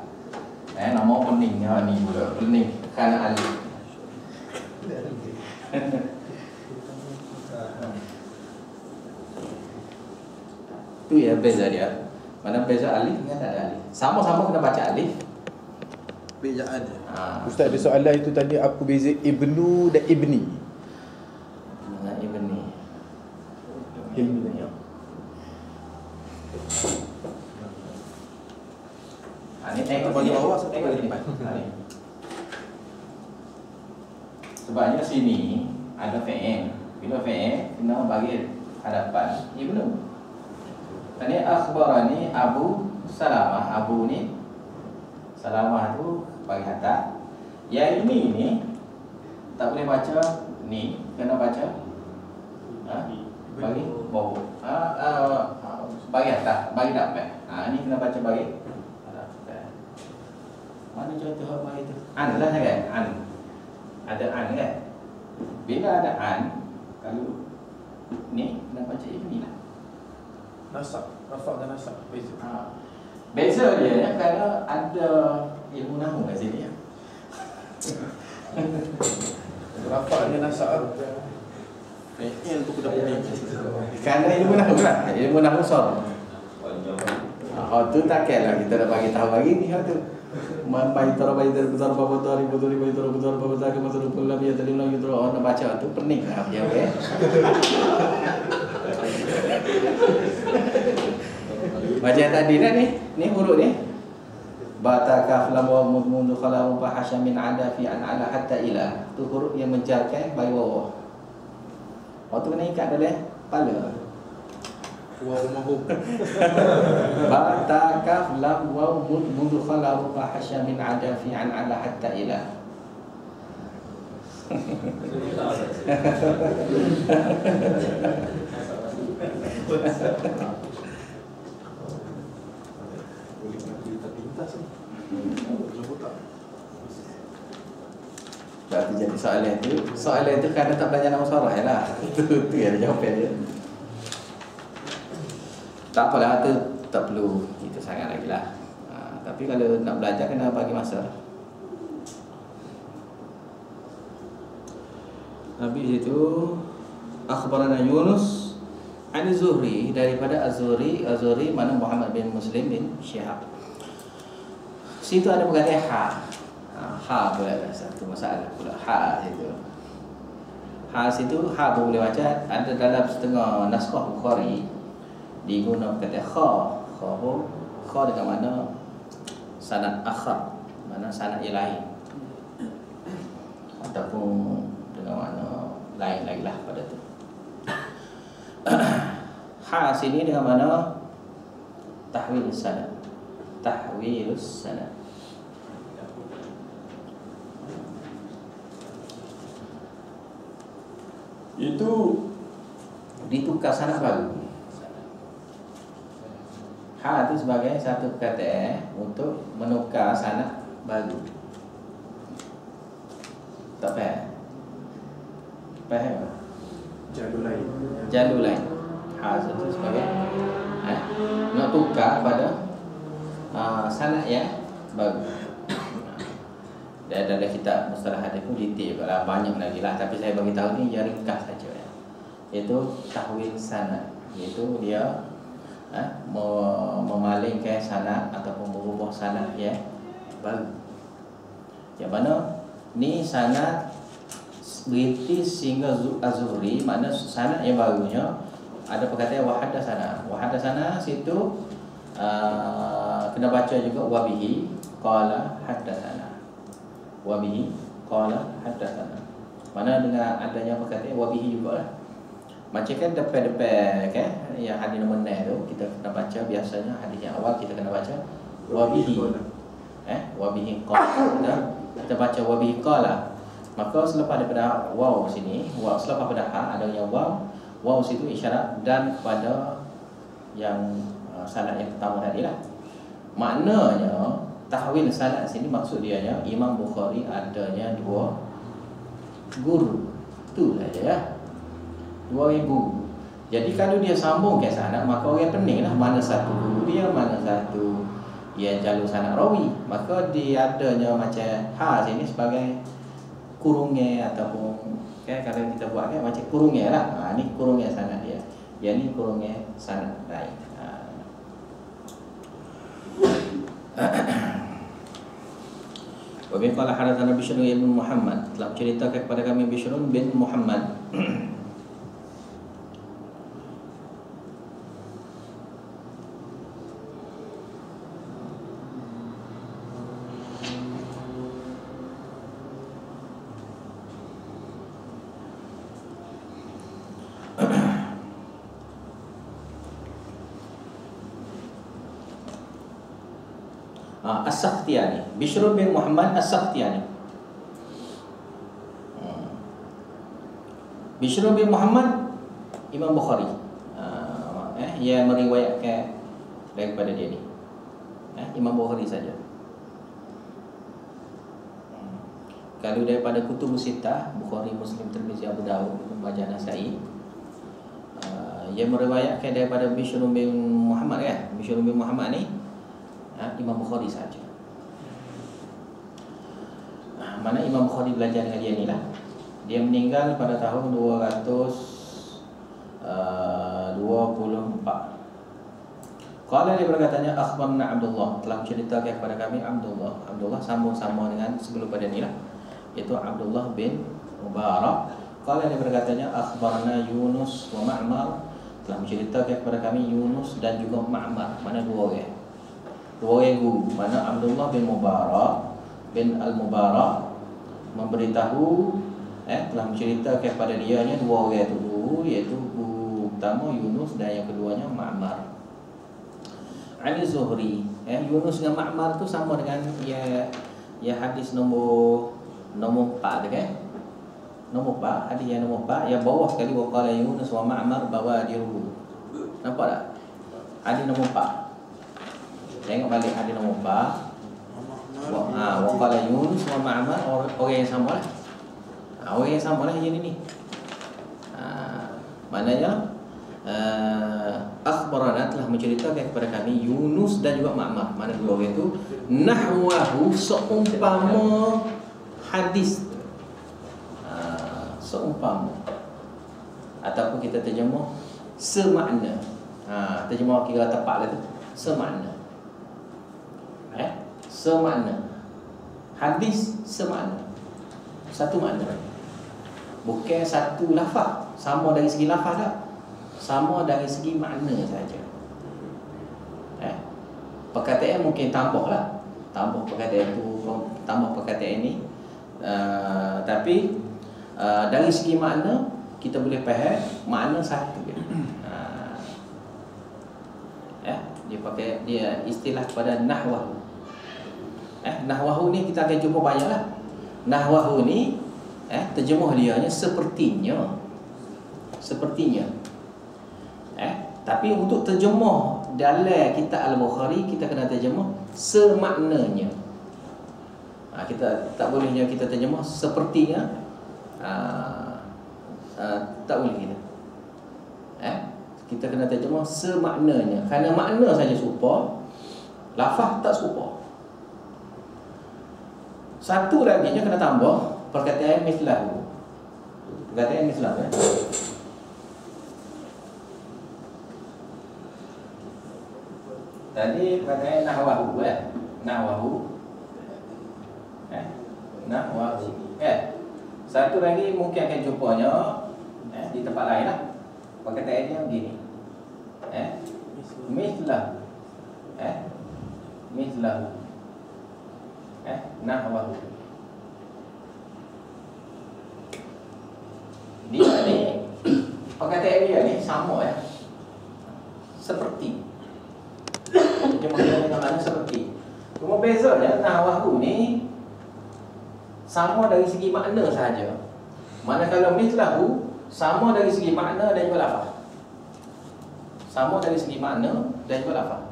Nama pening ni pula. Pening kerana alif. Tu ya beza dia. Mana beza alif dengan tak ada alif. Sama-sama kena baca alif. Bejaan je. Ustaz, ada soalan itu tadi, apa beza Ibnu dan Ibni? Dengan Ibni. Ibni. Ni tengok bagi sini. bawah, satu Tengok bagi sini. depan. Ni. Sebabnya sini ada fi'il. Bila fi'il kena bagi hadapan Ibnu. Ini akhbarani Abu Salamah. Abu ni Salamah tu bagi atas. Yang ini tak boleh baca ni, kena baca bagi bawah. Bagi atas, bagi dapat. Ni kena baca bagi dapat. Mana contoh apa itu? An lah kan? An. Ada an kan? Bila ada an, kalau ni kena baca ini lah. Nasab, rafa dan nasab beza. Beza dia ya, kerana ada ilmu nahwu kat sini ya. Rafa dan nasab. Fi'il tu kuda punya. Kerana ilmu nahwu lah, ilmu nahwu sor. Tu takkanlah kita nak bagi tahu lagi ni tu. Bayi tara besar bapa tara ibu tara bayi tara besar bapa tara masa rukun lah biar tadi lagi terus orang baca tu pening lah dia okey. Baca tadi dah ni huruf ni. Bata kaf lam wa mud mundu khalam fa hasya min ada fi an ala hatta ila. Tu huruf yang menjarkan bagi bawah. Tu kena ikat dalam kepala. Wa mahum. Bata kaf lam wa mud mundu khalam fa hasya min ada fi an ala hatta ila. Berarti jadi soalan itu kerana tak belajar nama surah lah. Itu yang jawapan dia. Tak apalah, tu tak perlu itu sangat lagi lah. Tapi kalau nak belajar kena bagi masa. Habis itu akhbarana Yunus an Zuhri, daripada Az-Zuhri. Az-Zuhri mana Muhammad bin Muslim bin Syihab. Situ ada perkataan ha pula ada satu masalah pula. Ha situ. Ha situ ha boleh baca, ada dalam setengah naskah Bukhari digunakan kata kha dengan mana sanad akhar, mana sanad yang lain, ataupun dengan mana lain lagi lah pada tu. Ha sini dengan mana tahwilus sanad. Tahwilus sanad. Itu ditukar sanad baru. Ha itu sebagai satu perkataan untuk menukar sanad baru. Tak faham? Faham? Jalur lain. Ha itu sebagai nak tukar pada sanad yang baru. Dan dalam kitab Mustalah Hadis pun detail juga lah, banyak lagi lah. Tapi saya bagi tahu ni yang ringkas saja ya. Iaitu tahwil sanad, iaitu dia memalingkan sanad ataupun merubah sanad yang baru. Yang mana ni sanad British sehingga Az-Zuhri, makna sanad yang barunya ada perkataan wahadatsana. Wahadatsana situ kena baca juga wabihi qala hadatsana. Wabihi qala hadatsana. Mana dengan adanya perkataan wabihi jugalah. Macam kan depan-depan kan yang hadis nombor 6 tu kita kena baca, biasanya hadis yang awal kita kena baca wabihi. Wabihi qala. Kita baca wabihi qala. Maka selepas daripada waw sini, waw selepas pada ha adanya waw situ isyarat dan kepada yang sanad yang pertama tadi lah. Maknanya tahwil sanad sini maksud dia nya Imam Bukhari adanya dua guru. Tu saja ya. 2000. Jadi kalau dia sambung ke sanad, maka orang pening lah mana satu guru dia, mana satu yang jalur sanad rawi. Maka dia adanya macam ha sini sebagai kurungnya ataupun kalau kita buat kan macam kurungnya lah. Ni kurungnya sanad dia. Yang ni kurungnya sanad lain. Wa bi qala hadatsana Bishr bin Muhammad, telah ceritakan kepada kami Bishr bin Muhammad. As-Sakhtiyani. Bishr bin Muhammad As-Sakhtiyani. Bishr bin Muhammad Imam Bukhari yang meriwayatkan daripada dia ni. Imam Bukhari saja. Kalau daripada kutub sittah, Bukhari, Muslim, Tirmizi, Abu Dawud, Ibnu Majah, Nasa'i, yang meriwayatkan daripada Bishr bin Muhammad Bishr bin Muhammad ni Imam Bukhari saja. Mana Imam Bukhari belajar dengan dia ni lah. Dia meninggal pada tahun 224. Qala, dia berkatanya, akhbarna Abdullah, telah menceritakan kepada kami Abdullah sambung-sambung dengan sebelum pada ni lah, iaitu Abdullah bin Mubarak. Qala, dia berkatanya, akhbarna Yunus wa Ma'mar, telah menceritakan kepada kami Yunus dan juga Ma'mar. Mana dua orang guru. Mana Abdullah bin Mubarak bin Al-Mubarak memberitahu telah menceritakan kepada dianya dua orang itu guru, iaitu guru pertama Yunus dan yang keduanya Ma'mar. Ali Zuhri, Yunus dengan Ma'mar tu sama dengan ya hadis nombor 4 tu kan? Nombor 4, hadis yang nombor 4, yang bawah sekali waqala Yunus wa Ma'mar bawadiru. Nampak tak? Hadis nombor 4. Tengok balik hadis nombor 4. Waqala Yunus wa Ma'mar, orang yang sama lah. Orang yang sama lah yang ni. Maknanya akhbarana, telah menceritakan kepada kami Yunus dan juga Ma'mar. Mana dua orang itu nahwahu, seumpama hadis, seumpama, ataupun kita terjemah semakna. Terjemah kira tepat lah tu, semakna. Semakna. Hadis semakna, satu makna. Bukan satu lafaz, sama dari segi lafaz tak, sama dari segi makna saja. Perkataan mungkin tambah perkataan itu, tambah perkataan ini, tapi dari segi makna kita boleh faham makna satu. Dia pakai, dia istilah pada nahwahu. Nahwahu ni kita akan jumpa banyak lah. Nahwahu ni terjemah dia nya sepertinya. Tapi untuk terjemah dalam kitab Al-Bukhari, kita kena terjemah semaknanya. Kita tak bolehnya kita terjemah sepertinya. Tak boleh kita. Kita kena terjemah semaknanya. Kerana makna saja serupa, lafaz tak serupa. Satu lagi nya kena tambah perkataan mislahu. Perkataan mislahu tadi perkataan nahwahu nahwahu. Satu lagi mungkin akan jumpanya di tempat lain lah. Perkataannya begini. Mislahu. Mislahu. Nahwahu. Dia ni perkataan dia ni sama seperti. Cuma dia dengan makna seperti. Cuma bezanya nahwahu ni sama dari segi makna sahaja. Manakala mislahu sama dari segi makna dan juga lafaz. Sama dari segi makna dan juga lafaz.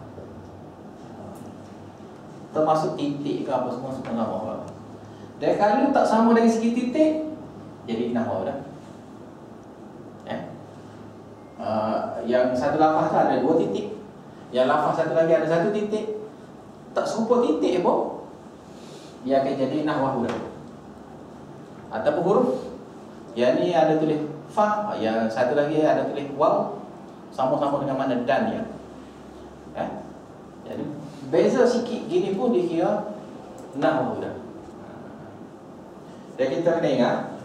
Termasuk titik ke apa semua nama. Dan kalau tak sama dari segi titik, jadi nahwahu dah. Yang satu lafaz tu ada 2 titik, yang lafaz satu lagi ada 1 titik, tak serupa titik pun, dia akan jadi nahwahu dah. Ataupun huruf, yang ni ada tulis fa, yang satu lagi ada tulis waw, sama-sama dengan makna dan ya. Jadi beza sikit gini pun dikira nahwu dah. Dan kita kena ingat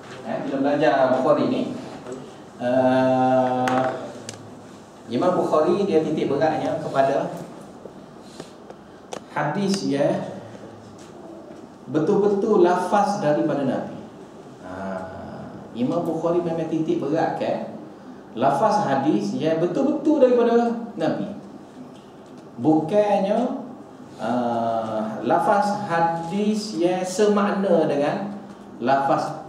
bila belajar Bukhari ni, Imam Bukhari dia titik beratnya kepada hadis betul-betul lafaz daripada Nabi. Imam Bukhari memang titik berat kan lafaz hadis yang betul-betul daripada Nabi. Bukannya lafaz hadis yang semakna dengan lafaz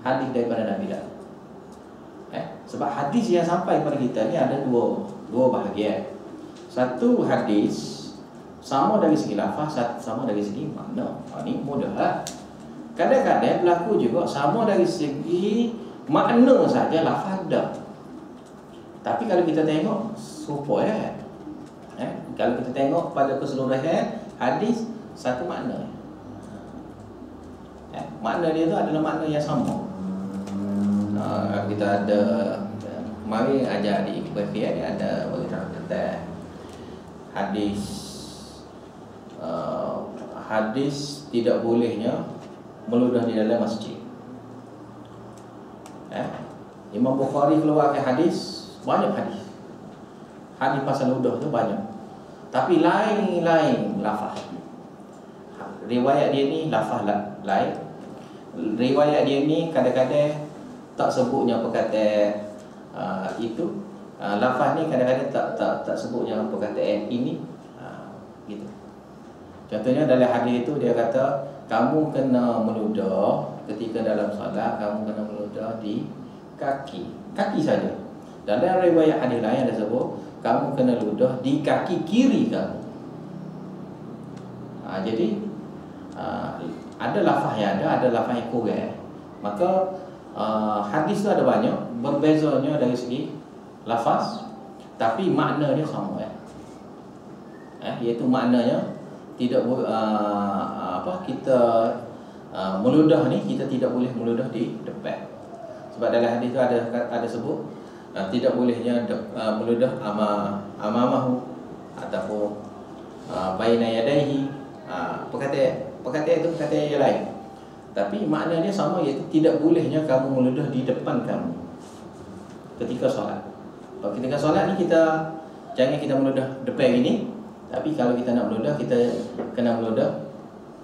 hadis daripada Nabi dah. Sebab hadis yang sampai kepada kita ni ada dua bahagian. Satu hadis sama dari segi lafaz, sama dari segi makna. Ini mudah lah. Kadang-kadang berlaku juga sama dari segi makna saja, lafaz dah. Tapi kalau kita tengok serupa kalau kita tengok pada keseluruhan hadis satu makna. Makna dia tu adalah makna yang sama. Kita ada mari ajar di Iqbal ni ada beritahu tentang hadis tidak bolehnya meludah di dalam masjid. Imam Bukhari keluarkan hadis, banyak hadis. Hadis pasal ludah tu banyak. Tapi lain-lain lafaz. Riwayat dia ni lafaz lain. Riwayat dia ni kadang-kadang tak sebutnya perkataan itu. Lafaz ni kadang-kadang tak sebutnya perkataan ini. Gitu. Contohnya dalam hadis itu dia kata kamu kena meludah ketika dalam solat, kamu kena meludah di kaki saja. Dalam riwayat hadis lain ada sebut kamu kena ludah di kaki kiri kamu. Jadi ada lafaz yang ada lafaz yang kurang. Maka hadis tu ada banyak, berbezanya dari segi lafaz, tapi makna dia sama iaitu maknanya tidak kita meludah ni kita tidak boleh meludah di depan. Sebab dalam hadis tu ada sebut tidak bolehnya meludah amamahu ataupun baina yadayhi. Perkataan itu perkataan yang lain. Tapi makna dia sama, iaitu tidak bolehnya kamu meludah di depan kamu ketika solat. Kalau ketika solat ni jangan kita meludah depan ini. Tapi kalau kita nak meludah, kita kena meludah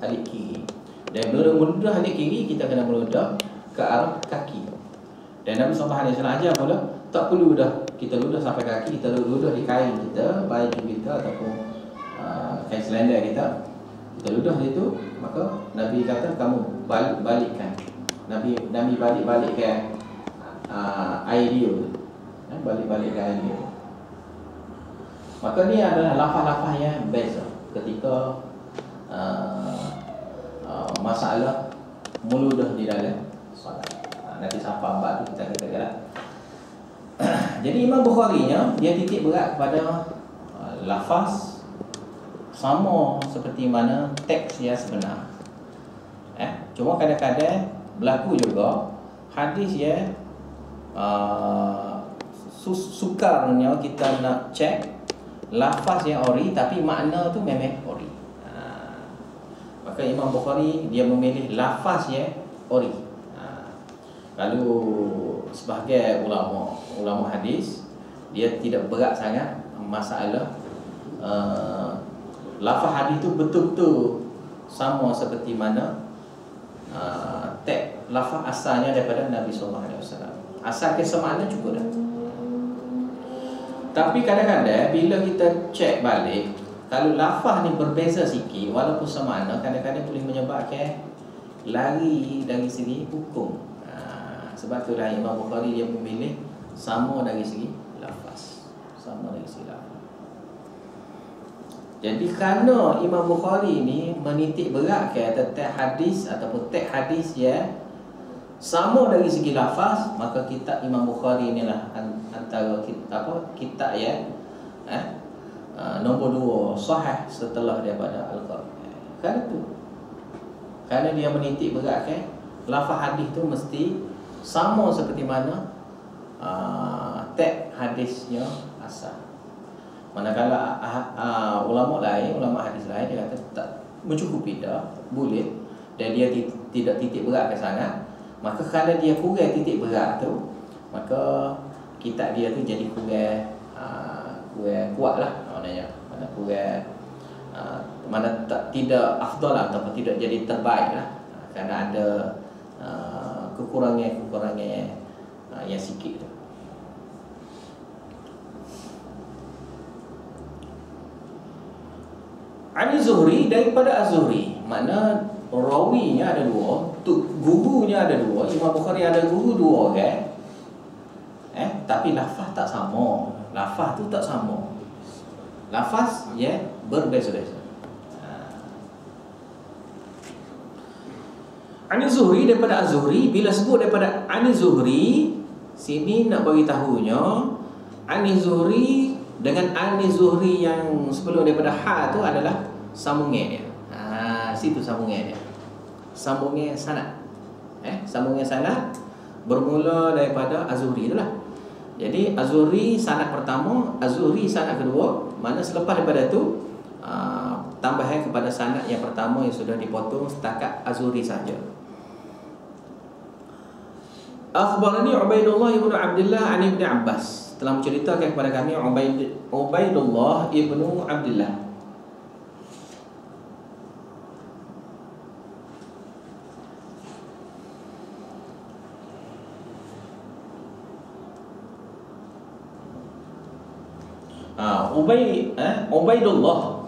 alik kiri. Dan meludah alik kiri, kita kena meludah ke arah kaki. Dan Nabi SAW ajar pula tak perlu dah kita ludah sampai kaki, kita ludah di kain kita, baju kita ataupun kain selendang kita. Kita ludah situ, maka Nabi kata kamu balikkan. Nabi balik-balikkan air dia. Balik-balikkan air dia. Maka ni adalah lafaz-lafaz yang beza ketika masalah meludah di dalam solat. Nanti sampai 4 tu kita katakan. Jadi Imam Bukhari-nya dia titik berat kepada lafaz sama seperti mana teks yang sebenar. Cuma kadang-kadang berlaku juga hadis yang sukarnya kita nak cek lafaz yang ori tapi makna tu memang ori. Maka Imam Bukhari dia memilih lafaz yang ori. Lalu sebahagian ulama hadis dia tidak berat sangat masalah lafaz hadis tu betul-betul sama seperti mana teks lafaz asalnya daripada Nabi SAW. Asal kesamaan cukup dah. Tapi kadang-kadang bila kita cek balik, kalau lafaz ni berbeza sikit walaupun sama makna, kadang-kadang boleh menyebabkan lari dari segi hukum. Sebab itulah Imam Bukhari dia memilih sama dari segi lafaz. Sama dari segi lafaz. Jadi kerana Imam Bukhari ni menitik beratkan tentang hadis ataupun teks hadis yang sama dari segi lafaz, maka kitab Imam Bukhari inilah antara kitab yang nombor 2 sahih setelah daripada Al-Quran. Kerana tu, kerana dia menitik beratkan lafaz hadis tu mesti sama seperti mana teks hadisnya asal. Manakala ulama hadis lain dia kata tak mencukupi dah, boleh, dan dia tidak titik beratkan sangat. Maka kerana dia kurang titik berat tu, maka kitab dia tu jadi kurang kuat lah maknanya. Mana tidak afdal lah, ataupun tidak jadi terbaik lah. Kerana ada kekurangan yang sikit tu. Ani Zuhri daripada Az-Zuhri. Makna rawinya ada dua, gurunya ada dua. Imam Bukhari ada guru dua orang. Tapi lafaz tak sama. Lafaz tu tak sama. Lafaz berbeza-beza. Ani Zuhri daripada Az-Zuhri. Bila sebut daripada Ani Zuhri, sini nak bagi tahunya Ani Zuhri dengan Ani Zuhri yang sebelum daripada ha tu adalah sambungan dia. Situ sambungan dia. Sambungan sanad. Sambungan sanad bermula daripada Az-Zuhri itulah. Jadi Az-Zuhri sanad pertama, Az-Zuhri sanad kedua. Mana selepas daripada tu tambahan kepada sanad yang pertama yang sudah dipotong setakat Az-Zuhri saja. Akhbarani Ubaidullah ibnu Abdullah an Ibn Abbas. Telah menceritakan kepada kami Ubaidullah ibnu Abdullah.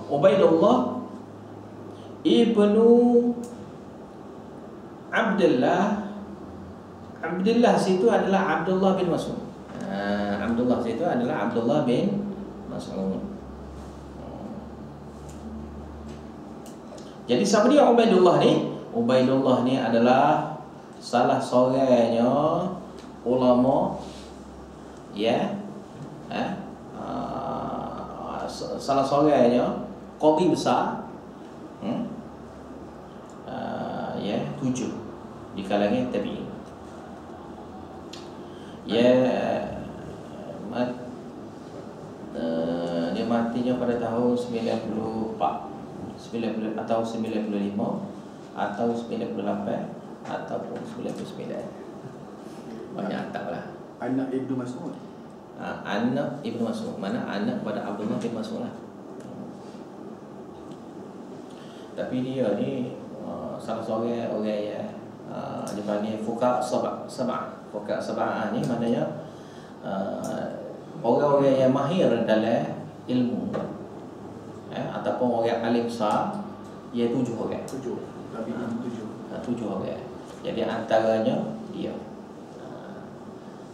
Ubaidullah ibnu Abdullah. Abdullah situ adalah Abdullah bin Mas'ud. Abdullah situ adalah Abdullah bin Mas'ud. Jadi siapa dia Ubaidullah ni? Ubaidullah ni adalah salah seorangnya ulama salah seorangnya qadhi besar 7 di kalangan tabi'in. Dia matinya pada tahun 94 atau 95 atau 98 ataupun 99. Banyak tak lah. Anak Ibnu Mas'ud. Anak Ibnu Mas'ud. Mana anak pada Abdullah bin Mas'ud lah. Tapi dia ni salah seorang orang yang dia panggil fuqaha sab'ah. Fuqaha sab'ah ni maknanya orang-orang yang mahir dalam ilmu ataupun orang alim besar, ia 7 orang. 7. Tapi 7 orang. Jadi antaranya dia.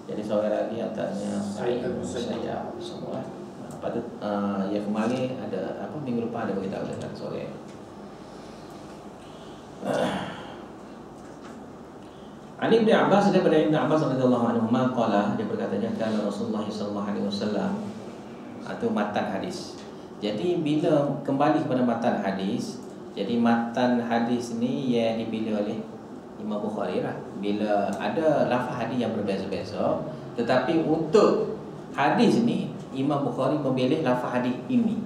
Jadi seorang lagi antaranya Sa'id Musayyab semua. Pada yang kemarin ada minggu lepas ada beritahu tentang seorang. Ali bin Abbas daripada Ibn Abbas radhiyallahu anhu qala, dia berkatanya kana Rasulullah sallallahu alaihi wasallam, atau matan hadis. Jadi bila kembali kepada matan hadis, jadi matan hadis ni yang dipilih oleh Imam Bukhari lah. Bila ada lafaz hadis yang berbeza-beza, tetapi untuk hadis ni Imam Bukhari memilih lafaz hadis ini.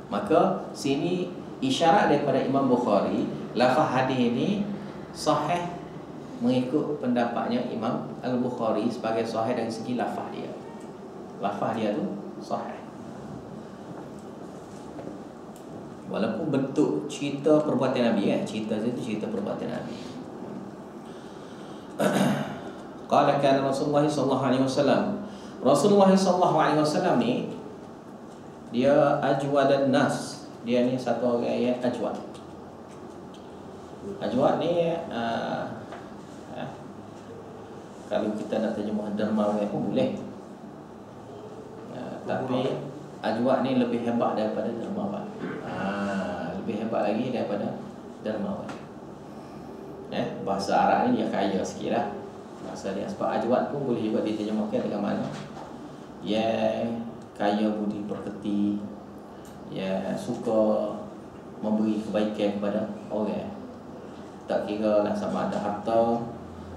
Maka sini isyarat daripada Imam Bukhari, lafaz hadis ini sahih mengikut pendapatnya Imam Al-Bukhari sebagai sahih dari segi lafaz dia. Lafaz dia tu sahih. Walaupun bentuk cerita perbuatan Nabi cerita itu cerita perbuatan Nabi. Qala kana Rasulullah sallallahu alaihi wasallam. Rasulullah sallallahu alaihi wasallam ni dia ajwadan nas. Dia ni satu orang yang ajwad. Ajwad ni kalau kita nak terjemah dermawan pun boleh. Tapi ajwad ni lebih hebat daripada dermawan. Lebih hebat lagi daripada dermawan. Bahasa Arab ni dia kaya sikit lah bahasa dia. Sebab ajwad pun boleh juga diterjemahkan dengan mana kaya budi pekerti, suka memberi kebaikan kepada orang. Tak kira lah sama ada harta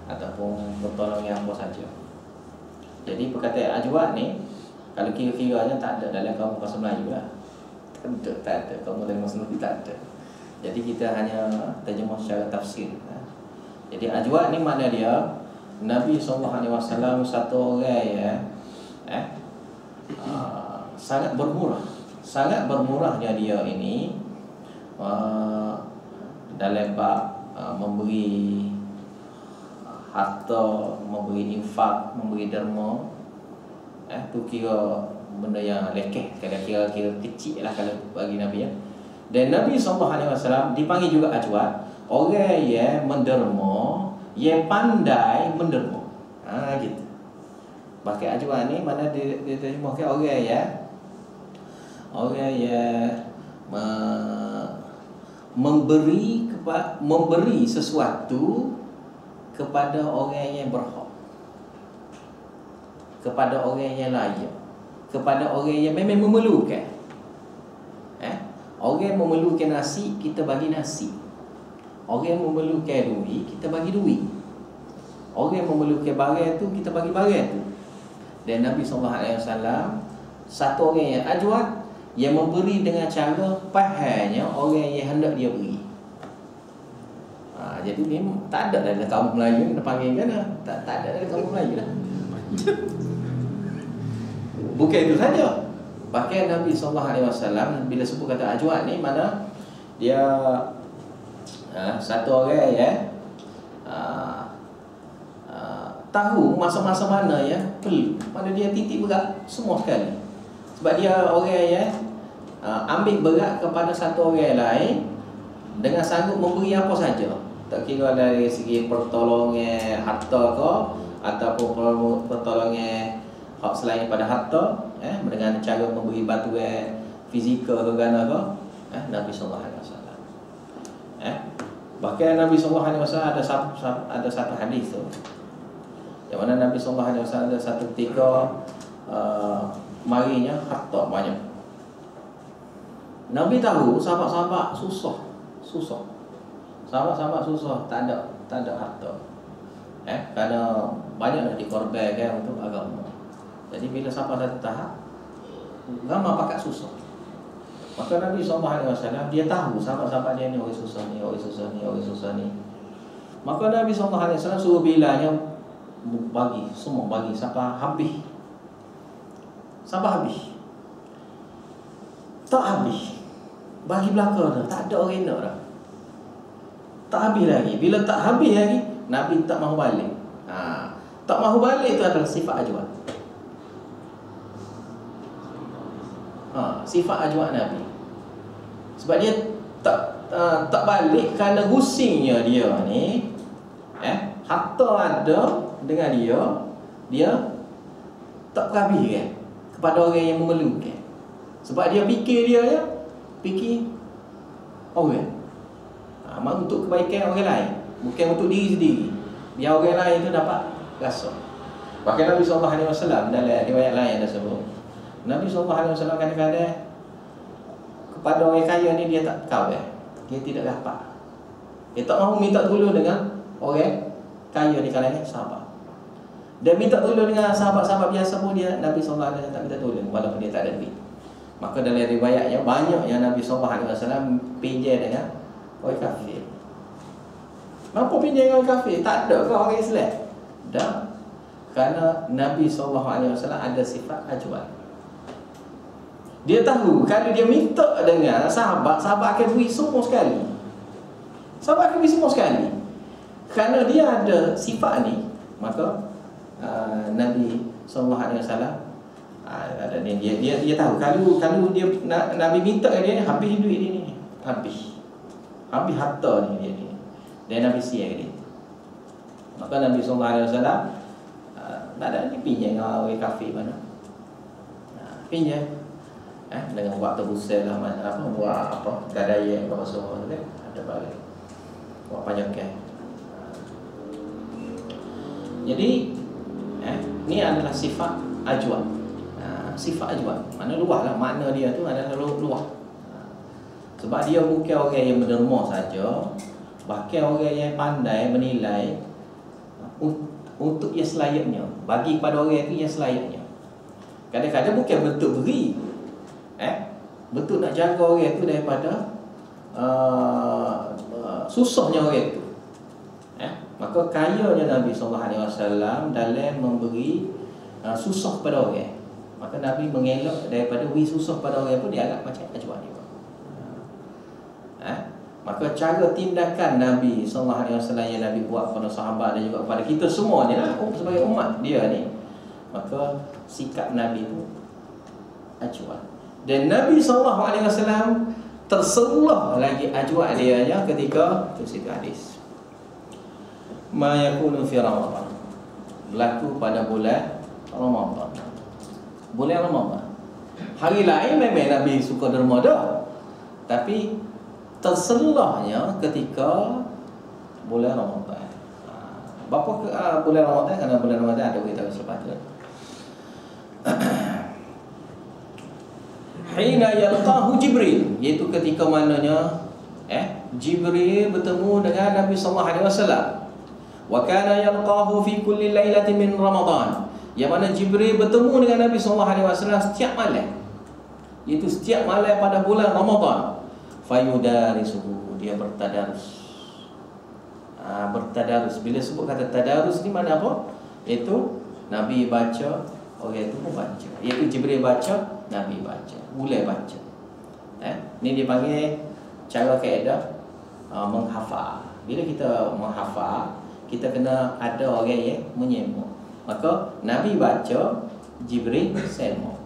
ataupun pertolongan apa saja. Jadi perkataan ajwad ni kalau kira-kiranya tak ada dalam kaum bahasa Melayu lah. Tak ada. Kaum dalam bahasa Melayu tak ada. Jadi kita hanya terjemah secara tafsir. Jadi ajwad ni makna dia Nabi SAW satu orang sangat bermurah. Sangat bermurahnya dia ini dalam bab memberi harta, memberi infak, memberi derma. Tu kira benda yang lekeh, kira kecil lah kalau bagi Nabi Dan Nabi SAW dipanggil juga ajwad, orang yang menderma, yang pandai menderma. Gitu. Pakai ajwad ni mana dia terjemahkan orang yang memberi sesuatu kepada orang yang berhak, kepada orang yang layak, kepada orang yang memang memerlukan. Orang yang memerlukan nasi, kita bagi nasi. Orang yang memerlukan duit, kita bagi duit. Orang yang memerlukan barang tu, kita bagi barang tu. Dan Nabi SAW satu orang yang ajwad, yang memberi dengan cara pahamnya orang yang hendak dia beri. Jadi memang tak ada dalam kaum Melayu kita panggil kan? Tak ada dalam kaum Melayu lah. Bukan itu saja. Bahkan Nabi SAW bila sebut kata ajwad ni, mana dia satu orang ya tahu masa-masa mana ya perlu, mana dia titik berat semua sekali. Sebab dia orang yang ambil berat kepada satu orang lain dengan sanggup memberi apa saja. Tak kira dari segi pertolongan harta ke ataupun pertolongan hak selain pada harta, dengan cara memberi bantuan fizikal ke gana ke, Nabi sallallahu alaihi wasallam. Bahkan Nabi sallallahu alaihi wasallam ada satu hadis tu, yang mana Nabi sallallahu alaihi wasallam ada satu ketika marinya harta banyak. Nabi tahu sahabat-sahabat susah. Sahabat-sahabat susah, tak ada harta. Kerana banyaklah dikorbankan untuk agama. Jadi bila sampai satu tahap ramai pakat susah, maka Nabi SAW dia tahu sahabat-sahabat dia ni orang susah ni. Maka Nabi SAW suruh Bilalnya bagi sampai habis. Tak habis. Bagi belakang dah, tak ada orang nak dah. Tak habis lagi. Bila tak habis lagi, Nabi tak mahu balik. Tak mahu balik itu adalah sifat ajwad. Sifat ajwad Nabi. Sebab dia tak balik kerana rusingnya dia ni, harta ada dengan dia tak berhabiskan kepada orang yang memerlukan. Sebab dia fikir orang. Untuk kebaikan orang lain, bukan untuk diri sendiri. Biar orang lain tu dapat rasa. Bahkan Nabi SAW dalam riwayat lain ada sebut, Nabi SAW kadang-kadang kepada orang kaya ni dia tak kawal, dia tidak dapat. Dia tak mahu minta tolong dengan orang kaya di kalangan sahabat. Dia minta tolong dengan sahabat-sahabat biasa pun Nabi SAW tak minta tolong walaupun dia tak ada duit. Maka dalam riwayatnya banyak yang Nabi SAW pinjam dengan orang kafir. Kenapa pinjam dengan orang kafir? Tak ada ke orang Islam? Tak. Kerana Nabi SAW ada sifat ajwad. Dia tahu kalau dia minta dengan sahabat akan beri semua sekali. Sahabat akan beri semua sekali. Kerana dia ada sifat ni, maka Nabi SAW dia tahu kalau dia Nabi minta dia habis duit dia ni, habis harta ni dia ni, dan Nabi siap dia. Maka Nabi SAW tak ada ni pinjam dengan orang kafir mana. Pinjam dengan buat tebusan lah, buat gadaya apa semua tu kan, ada balik buat pajakan. Jadi ni adalah sifat ajwad. Sifat ajwad mana luah lah, makna dia tu adalah luah. Sebab dia bukan orang yang menderma saja, bahkan orang yang pandai menilai untuk yang selayaknya, bagi pada orang itu yang selayaknya. Kadang-kadang bukan bentuk beri, bentuk nak jaga orang itu daripada susahnya orang itu. Maka kayanya Nabi SAW dalam memberi susah pada orang. Maka Nabi mengelak daripada beri susah pada orang pun dianggap macam ajwad juga. Maka cara tindakan Nabi SAW yang Nabi buat kepada sahabat dan juga kepada kita semua ni lah, sebagai umat dia ni, maka sikap Nabi itu ajwad. Dan Nabi SAW terselah lagi ajwa dia ketika tu situ hadis. Ma yakunu fi Ramadan, berlaku pada bulan Ramadan. Bulan Ramadan. Hari lain memang Nabi suka derma dah, tapi terselahnya ketika bulan Ramadan. Berapa bulan Ramadan? Kerana bulan Ramadan ada kita selepas tu. Hina yalqahu Jibril, iaitu ketika mananya Jibril bertemu dengan Nabi sallallahu alaihi wasallam. Wa kana yalqahu fi kulli lailatin min Ramadan. Yang mana Jibril bertemu dengan Nabi sallallahu alaihi wasallam setiap malam. Iaitu setiap malam pada bulan Ramadan. Fayudarisuhu, dia bertadarus. Bertadarus. Bila sebut kata tadarus ni mana apa? Iaitu Nabi baca, orang itu pun baca. Iaitu Jibril baca, Nabi baca, mulai baca. Ni dipanggil cara kaedah menghafal. Bila kita menghafal, kita kena ada orang yang menyemuk. Maka Nabi baca, Jibril semuk.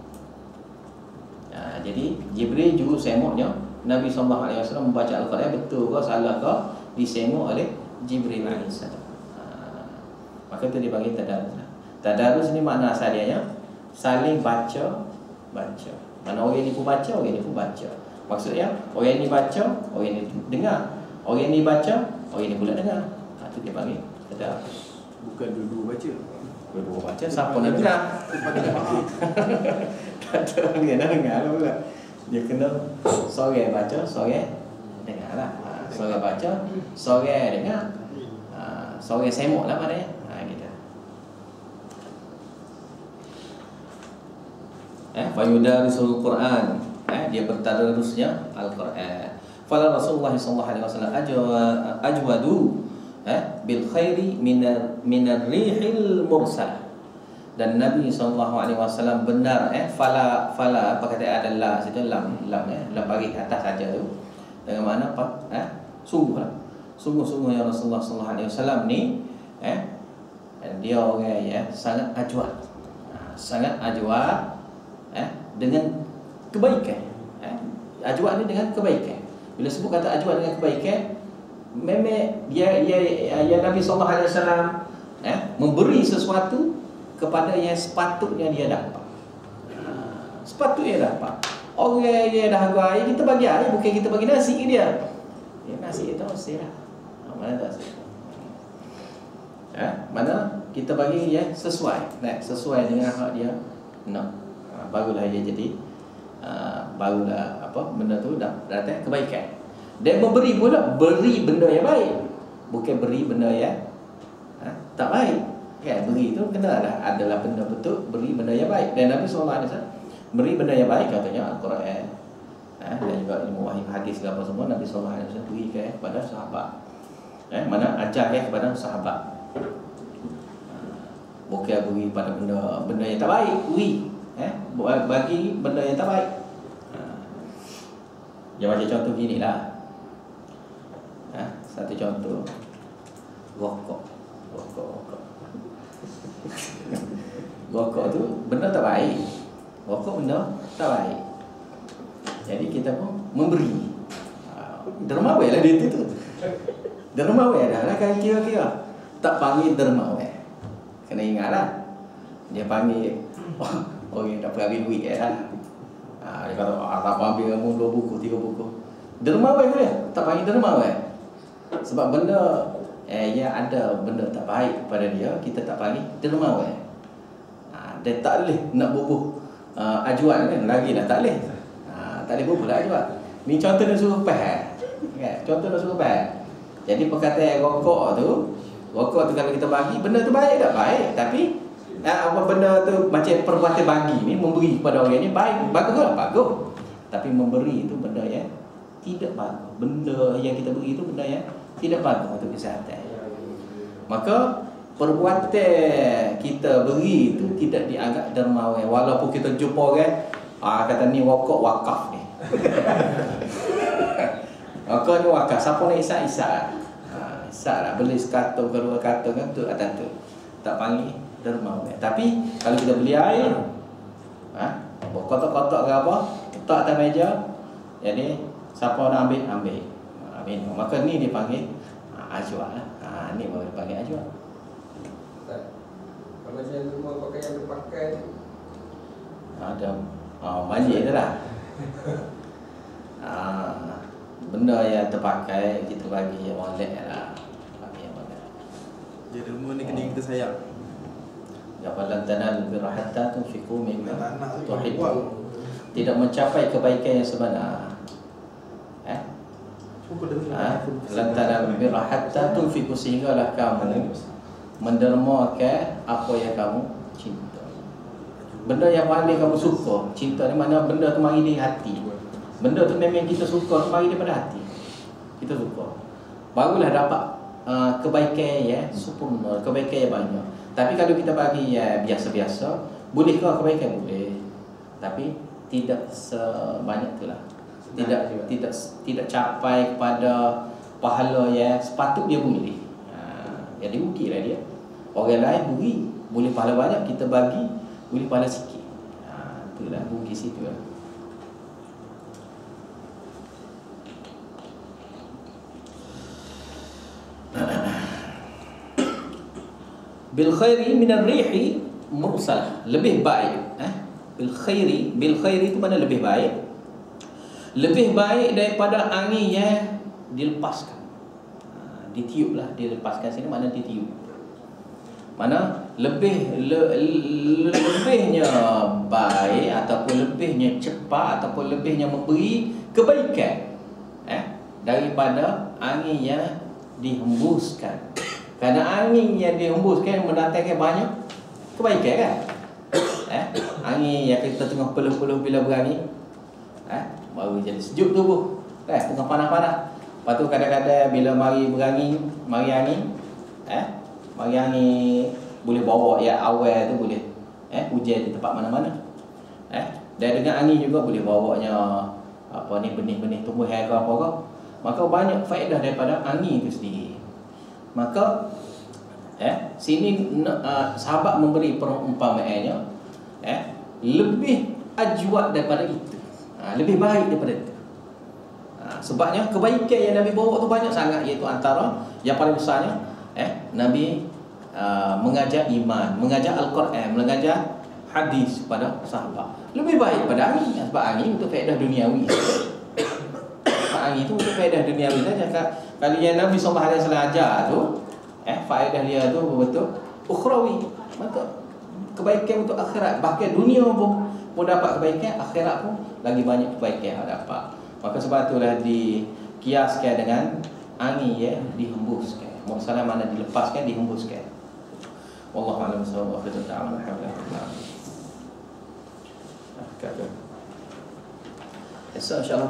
Jadi Jibril juru semuknya, Nabi SAW membaca Al-Quran, betul ke salah ke disemuk oleh Jibril AS. Maka itu dipanggil tadarus. Tadarus ni makna asalnya saling baca. Mana orang ni pun baca, orang ni pun baca. Maksudnya orang ni baca, orang ni dengar. Orang ni baca, orang ni pula dengar. Itu dia panggil tadarus. Bukan dua-dua baca. Dua-dua baca, siapa nak dengar? Tak ada orang nak dengar lah pula. Dia kena seorang baca, seorang dengar lah. Seorang baca, seorang dengar. Seorang semuk lah maknanya. Gitu. Fayudarisul Quran, dia bertadarusnya Al-Quran. Fala Rasulullah sallallahu alaihi wasallam ajwadu bil khairi minar rihil mursal. Dan Nabi sallallahu alaihi wasallam benar fala apa kata adalah situ lam bagi atas saja tu. Dengan mana apa? Sungguhlah. Sungguh-sungguh yang Rasulullah sallallahu alaihi wasallam ni dia orang sangat ajwad. Sangat ajwad dengan kebaikan. Ajwad ni dengan kebaikan. Bila sebut kata ajwad dengan kebaikan, memang dia Nabi sallallahu alaihi wasallam memberi sesuatu kepada yang sepatutnya dia dapat. Sepatutnya dapat. Orang yang dah air, kita bagi air, bukan kita bagi nasi ke dia. Nasi itu mesti lah. Mana tak sih? Mana kita bagi sesuai, sesuai dengan hak dia. Barulah dia jadi barulah apa benda tu datang kebaikan. Dan memberi pula, beri benda yang baik, bukan beri benda yang tak baik. Beri itu kenalah adalah benda betul, beri benda yang baik. Dan Nabi SAW beri benda yang baik, katanya Al-Quran dan juga ilmu wahyu hadis dan apa semua. Nabi SAW berikan kepada sahabat. Mana ajar kepada sahabat. Bukan beri pada benda yang tak baik, beri bagi benda yang tak baik. Dia macam contoh gini lah. Satu contoh, rokok. Rokok tu benda tak baik. Rokok benda tak baik. Jadi kita pun memberi. Dermawan lah dia tu. Dermawan dah lah kan kira-kira. Tak panggil dermawan. Kena ingat lah. Dia panggil orang tak pernah duit lah. Dia kata tak ambil kamu 2 buku, 3 buku. Dermawan tu dia. Tak panggil dermawan. Sebab benda yang ada benda tak baik pada dia, kita tak panggil dermawan. Dia tak boleh nak bubuh ajuan kan, lagi dah tak boleh. Tak boleh bubuh lah ajuan. Ni contoh dia suruh faham. Contoh dia suruh faham. Jadi perkataan rokok tu kalau kita bagi, benda tu baik tak baik, tapi apa benda tu macam perbuatan bagi ni, memberi kepada orang ni baik, bagus lah, bagus. Tapi memberi itu benda yang tidak bagus. Benda yang kita beri itu benda yang tidak bagus untuk kesihatan. Maka perbuatan kita beri itu tidak dianggap dermawan. Walaupun kita jumpa orang kata ni rokok wakaf ni. Rokok ni wakaf. Siapa nak isak lah. Beli sekatung ke 2 katung kan tu atas tu. Tak panggil dermawan. Tapi kalau kita beli air, kotak-kotak ke apa, letak atas meja, jadi Siapa nak ambil, ambil. Minum. Maka ni dipanggil ajwa lah. Ni baru dipanggil ajwa. Kalau saya semua pakai yang terpakai ni, Ada banjir tu lah. Benda yang terpakai kita bagi yang molek lah. Bagi yang molek. Jadi rumah ni kena kita sayang. Jawalan tanal birra hatta tunfiqu mimma Tak nak tuhibbun. Tidak mencapai kebaikan yang sebenar. Lantaran birra hatta tunfiqu, sehinggalah kamu mendermakan apa yang kamu cinta. Benda yang paling kamu suka. Cinta ni mana benda tu mari di hati. Benda tu memang kita suka, mari daripada hati. Kita suka. Barulah dapat kebaikan yang sempurna, kebaikan yang banyak. Tapi kalau kita bagi yang biasa-biasa, bolehkah kebaikan? Boleh. Tapi tidak sebanyak itulah. Tidak capai kepada pahala yang sepatut dia boleh. Jadi rugilah dia. Orang lain rugi, boleh pahala banyak, kita bagi boleh pahala sikit. Itulah rugi situ lah. Bil khairi min ar-rihi mursalah, lebih baik. Bil khairi itu mana lebih baik? Lebih baik daripada angin yang dilepaskan. Ditiuplah, dilepaskan sini mana ditiup. Mana lebihnya baik ataupun lebihnya cepat ataupun lebihnya memberi kebaikan daripada angin yang dihembuskan. Kerana angin yang dihembuskan mendatangkan banyak kebaikan kan. Angin yang kita tengah peluh-peluh bila berangin, baru jadi sejuk tubuh kan, tengah panas-panas. Lepas tu kadang-kadang bila mari berangin, mari angin boleh bawa ya awal tu boleh hujan di tempat mana-mana. Dan dengan angin juga boleh bawanya benih-benih tumbuhan ke apa ke. Maka banyak faedah daripada angin itu sendiri. Maka sini sahabat memberi perumpamaannya lebih ajwad daripada itu. Lebih baik daripada itu. Sebabnya kebaikan yang Nabi bawa tu banyak sangat, iaitu antara yang paling besarnya Nabi mengajar iman, mengajar Al-Quran, mengajar hadis kepada sahabat. Lebih baik pada angin, sebab angin untuk faedah duniawi. Angin itu untuk faedah duniawi saja. Kalau yang Nabi SAW ajar tu faedah dia tu betul ukhrawi. Maka kebaikan untuk akhirat, bahkan dunia pun dapat kebaikan, akhirat pun lagi banyak kebaikan yang dapat. Maka sebab itulah dikiaskan dengan angin yang dihembuskan. Mursalah mana dilepaskan, dihembuskan. Wallahu a'lam bishawab. Esok insya-Allah